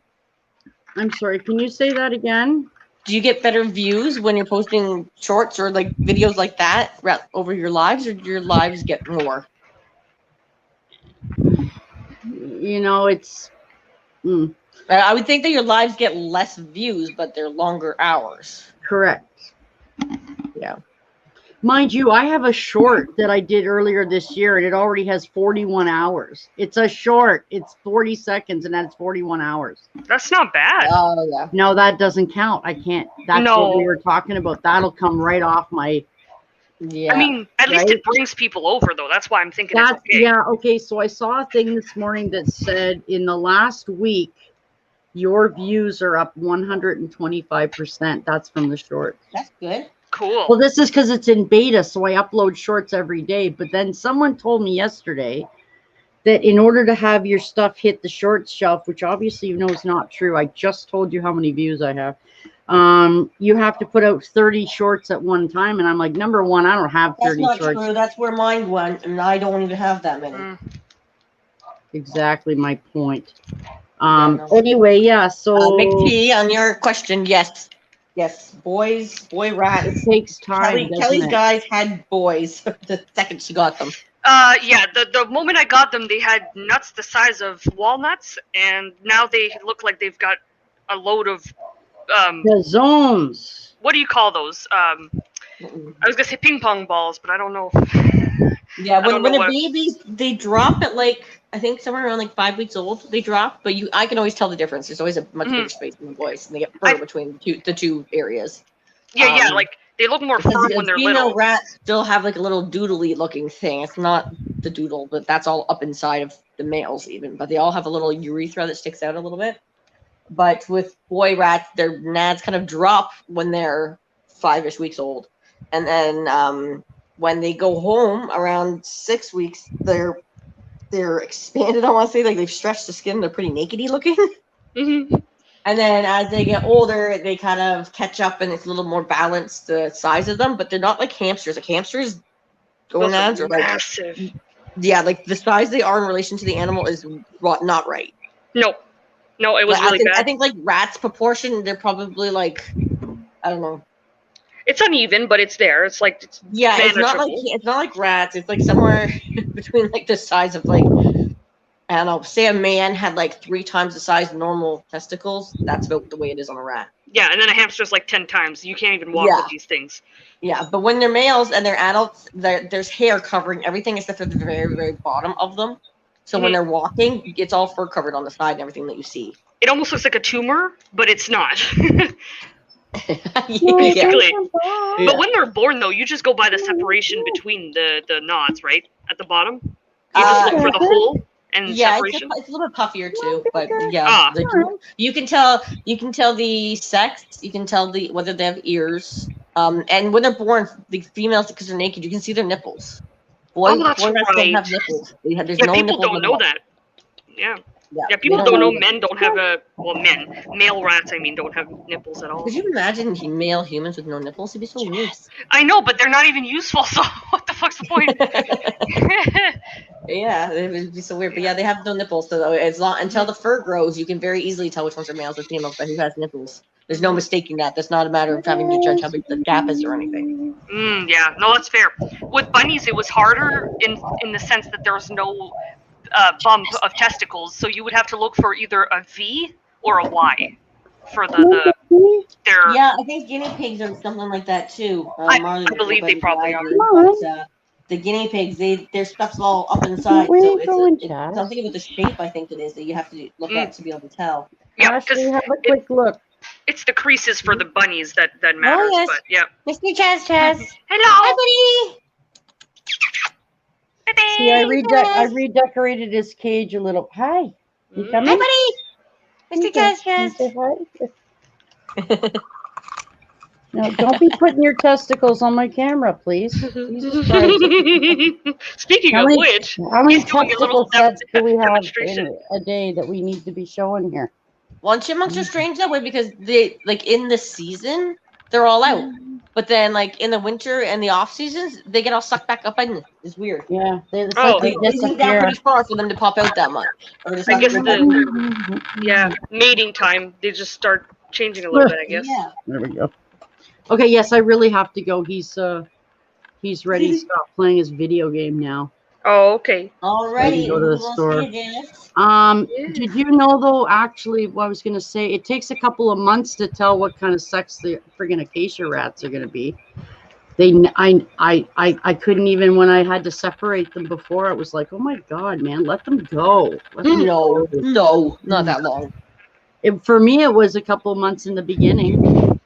I'm sorry, can you say that again? Do you get better views when you're posting shorts or like videos like that over your lives, or do your lives get more? you know, it's I would think that your lives get less views, but they're longer hours. correct. Yeah. Mind you, I have a short that I did earlier this year, and it already has 41 hours. It's a short. It's 40 seconds, and that's 41 hours. That's not bad. Oh, yeah. No, that doesn't count. I can't. That's what we No. were talking about. That'll come right off my. Yeah. I mean, at least Right? it brings people over, though. That's why I'm thinking it's That's okay. yeah. Okay, so I saw a thing this morning that said in the last week, your views are up 125%. That's from the shorts. That's good. Cool. Well, this is because it's in beta, so I upload shorts every day. But then someone told me yesterday that in order to have your stuff hit the shorts shelf, which obviously you know is not true, I just told you how many views I have. You have to put out 30 shorts at one time, and I'm like, number one, I don't have That's 30 not shorts. true. That's where mine went, and I don't even have that many. Mm. Exactly my point. no. Anyway, yeah. So McT, on your question, yes. Boy rats. it takes time. Kelly's doesn't it? guys had boys the second she got them. Yeah, the moment I got them, they had nuts the size of walnuts, and now they look like they've got a load of, The zones. what do you call those? I was gonna say ping pong balls, but I don't know. Yeah, don't when know the what- babies, they drop at like, I think somewhere around like 5 weeks old, they drop, but I can always tell the difference. There's always a much Mhm. bigger space in the boys, and they get fur between the two areas. Yeah, like they look more Because firm the when they're female little. rats still have like a little doodly looking thing. It's not the doodle, but that's all up inside of the males even. But they all have a little urethra that sticks out a little bit. But with boy rats, their nads kind of drop when they're 5-ish weeks old. And then when they go home around 6 weeks, they're expanded, I want to say. Like they've stretched the skin. They're pretty nakedy looking. Mm-hmm. And then as they get older, they kind of catch up and it's a little more balanced, the size of them, but they're not like hamsters. Like hamsters, gonads are like, massive. yeah, like the size they are in relation to the animal is not right. No, it was Like, really I bad. think like rats proportion, they're probably like, I don't know. It's uneven, but it's there. It's like it's Yeah, manageable. it's not like rats. It's like somewhere between like the size of like, I don't know, say a man had like 3 times the size of normal testicles. That's about the way it is on a rat. Yeah, and then a hamster's like 10 times. You can't even walk Yeah. with these things. Yeah, but when they're males and they're adults, there's hair covering everything except for the very, very bottom of them. So when Mhm. they're walking, it's all fur covered on the side and everything that you see. It almost looks like a tumor, but it's not. Yeah. Basically. Yeah. But when they're born, though, you just go by the separation between the nods, right? At the bottom? You just look for the hole and Yeah, separation? it's a little bit puffier too, but yeah, Ah. you can tell the sex, you can tell whether they have ears, and when they're born, the females, because they're naked, you can see their nipples. Boy that's rats don't right. have nipples. There's Yeah, no people nipples don't at know all. that. Yeah. Yeah, Yeah, people they don't know that. men don't have male rats, I mean, don't have nipples at all. Could you imagine male humans with no nipples? It'd be so weird. I know, but they're not even useful, so what the fuck's the point? Yeah, it would be so weird. But yeah, they have no nipples, so until the fur grows, you can very easily tell which ones are males or females, but who has nipples. There's no mistaking that. That's not a matter of having to judge how big the gap is or anything. Yeah, no, that's fair. With bunnies, it was harder in the sense that there was no bump of testicles, so you would have to look for either a V or a Y for their. Yeah, I think guinea pigs are something like that too. I believe they probably are. But, the guinea pigs, their stuff's all up inside, Where so you going, it's Chaz? something with the shape. I think it is that you have to look at to be able to tell. Yeah, Ashley, because have a quick look. it's the creases for the bunnies that matters. yes. But yeah. Mr. Chaz. Hello. Hi, buddy. See, I redecorated his cage a little. Hi. You Mm. coming? buddy. Mr. Can you say hi? No, don't be putting your testicles on my camera, please. Jesus Christ. Speaking How of many- which, How many he's doing a little testicle sets do we have demonstration. in a day that we need to be showing here? Well, chipmunks are strange that way because they, like, in the season, they're all out. But then, like, in the winter and the off seasons, they get all sucked back up in. It's weird. Yeah, it's Oh. like They they sink down disappear. pretty far for them to pop out that much. Or just I guess like- Yeah, mating time. They just start changing a little bit, I guess. Yeah. There we go. Okay, yes, I really have to go. He's ready to stop playing his video game now. Oh, okay. Alrighty, go to the we'll see store. you, Janice. Did you know though? Actually, what I was gonna say, it takes a couple of months to tell what kind of sex the friggin' acacia rats are gonna be. I couldn't even when I had to separate them before. It was like, oh my god, man, let them go. Let them No, go. no, not that long. For me, it was a couple of months in the beginning.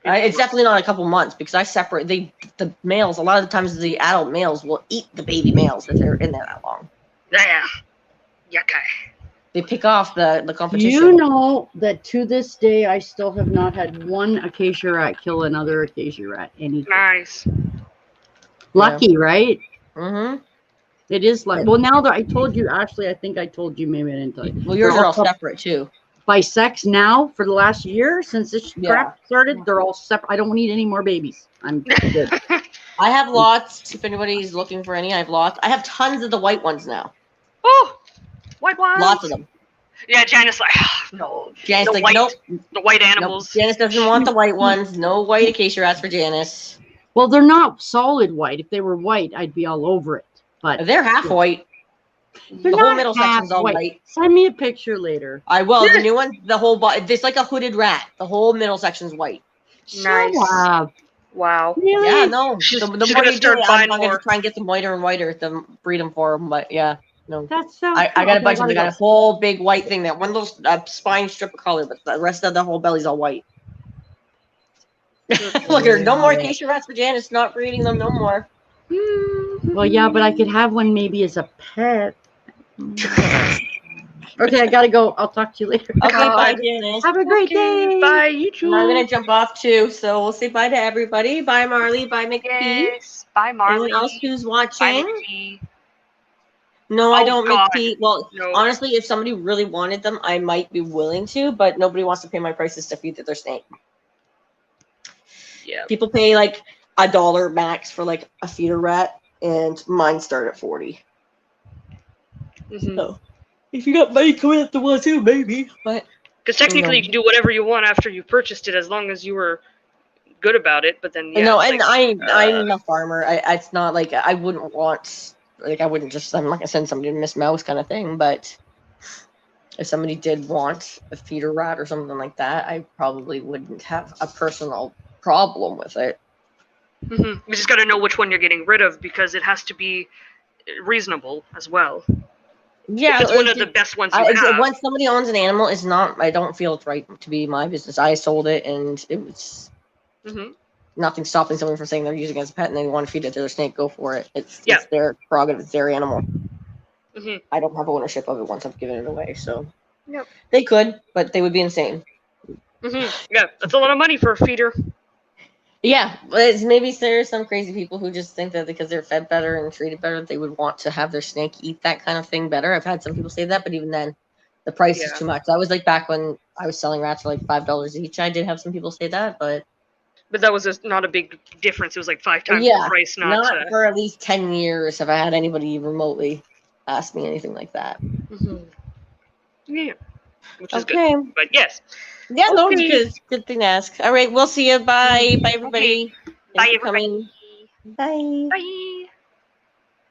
It's definitely not a couple months because I separate the males. A lot of the times, the adult males will eat the baby males if they're in there that long. Yeah. Yucca. They pick off the Do competition. you know that to this day, I still have not had one acacia rat kill another acacia rat? Anything. Nice. Lucky, right? Mm-hmm. It is like, well, now that I told you, actually, I think I told you, maybe I didn't tell you. Well, yours They're are all separate too. by sex now for the last year since this Yeah. crap started. They're all separate. I don't need any more babies. I'm good. I have lots. If anybody's looking for any, I have lots. I have tons of the white ones now. Oh, white ones. Lots of them. Yeah, Janice like, no. Janice The like, white, nope. The white Nope. animals. Janice doesn't want the white ones. No white acacia rats for Janice. Well, they're not solid white. If they were white, I'd be all over it. But They're half white. they're The whole not middle half section's all white. white. Send me a picture later. I will. The new one, the whole body. It's like a hooded rat. The whole middle section's white. Nice. Shut up. Wow. Really? Yeah, no. She's The more gonna you do start it, buying I'm going more. to try and get them whiter and whiter to breed them for them. But yeah, no. That's so I cool. got a Okay, bunch of them. I got gotta a whole big white thing. That one little spine strip of color, but the rest of the whole belly's all white. Look at her. No more acacia rats for Janice. Not breeding them no more. go. Well, yeah, but I could have one maybe as a pet. Okay, I gotta go. I'll talk to you later. Okay, God. bye, Janice. Have a great day. Bye, you too. And I'm gonna jump off too, so we'll say bye to everybody. Bye, Marley. Bye, McPhee. Yes. Bye, Marley. Anyone else who's Bye, watching? McPhee. No, I Oh, don't God. make tea. Well, No. honestly, if somebody really wanted them, I might be willing to, but nobody wants to pay my prices to feed their snake. Yeah. People pay like $1 max for like a feeder rat, and mine start at 40. Mhm. So if you got money coming up the one too, maybe. But Because technically, No. you can do whatever you want after you purchased it, as long as you were good about it. But then, yeah, no, it's and like, I'm a farmer. It's not like I wouldn't want, like I wouldn't just, I'm not gonna send somebody to Miss Mouse kind of thing, but if somebody did want a feeder rat or something like that, I probably wouldn't have a personal problem with it. You just got to know which one you're getting rid of, because it has to be reasonable as well. Yeah, If it's one of the best ones you have. once somebody owns an animal, it's not. I don't feel it's right to be my business. I sold it, and it was nothing stopping someone from saying they're using it as a pet and they want to feed it to their snake. Go for it. It's their prerogative. It's their animal. I don't have ownership of it once I've given it away, so they could, but they would be insane. Yeah, that's a lot of money for a feeder. Yeah, but maybe there's some crazy people who just think that because they're fed better and treated better, they would want to have their snake eat that kind of thing better. I've had some people say that, but even then, the price is too much. That was like back when I was selling rats for like $5 each. I did have some people say that, but that was not a big difference. It was like 5 times the price. Not for at least 10 years have I had anybody remotely ask me anything like that. Yeah, which is good. But yes. Yeah, no, it's good thing to ask. All right, we'll see you. Bye. Bye, everybody. Bye, Thanks for coming. Bye. Bye.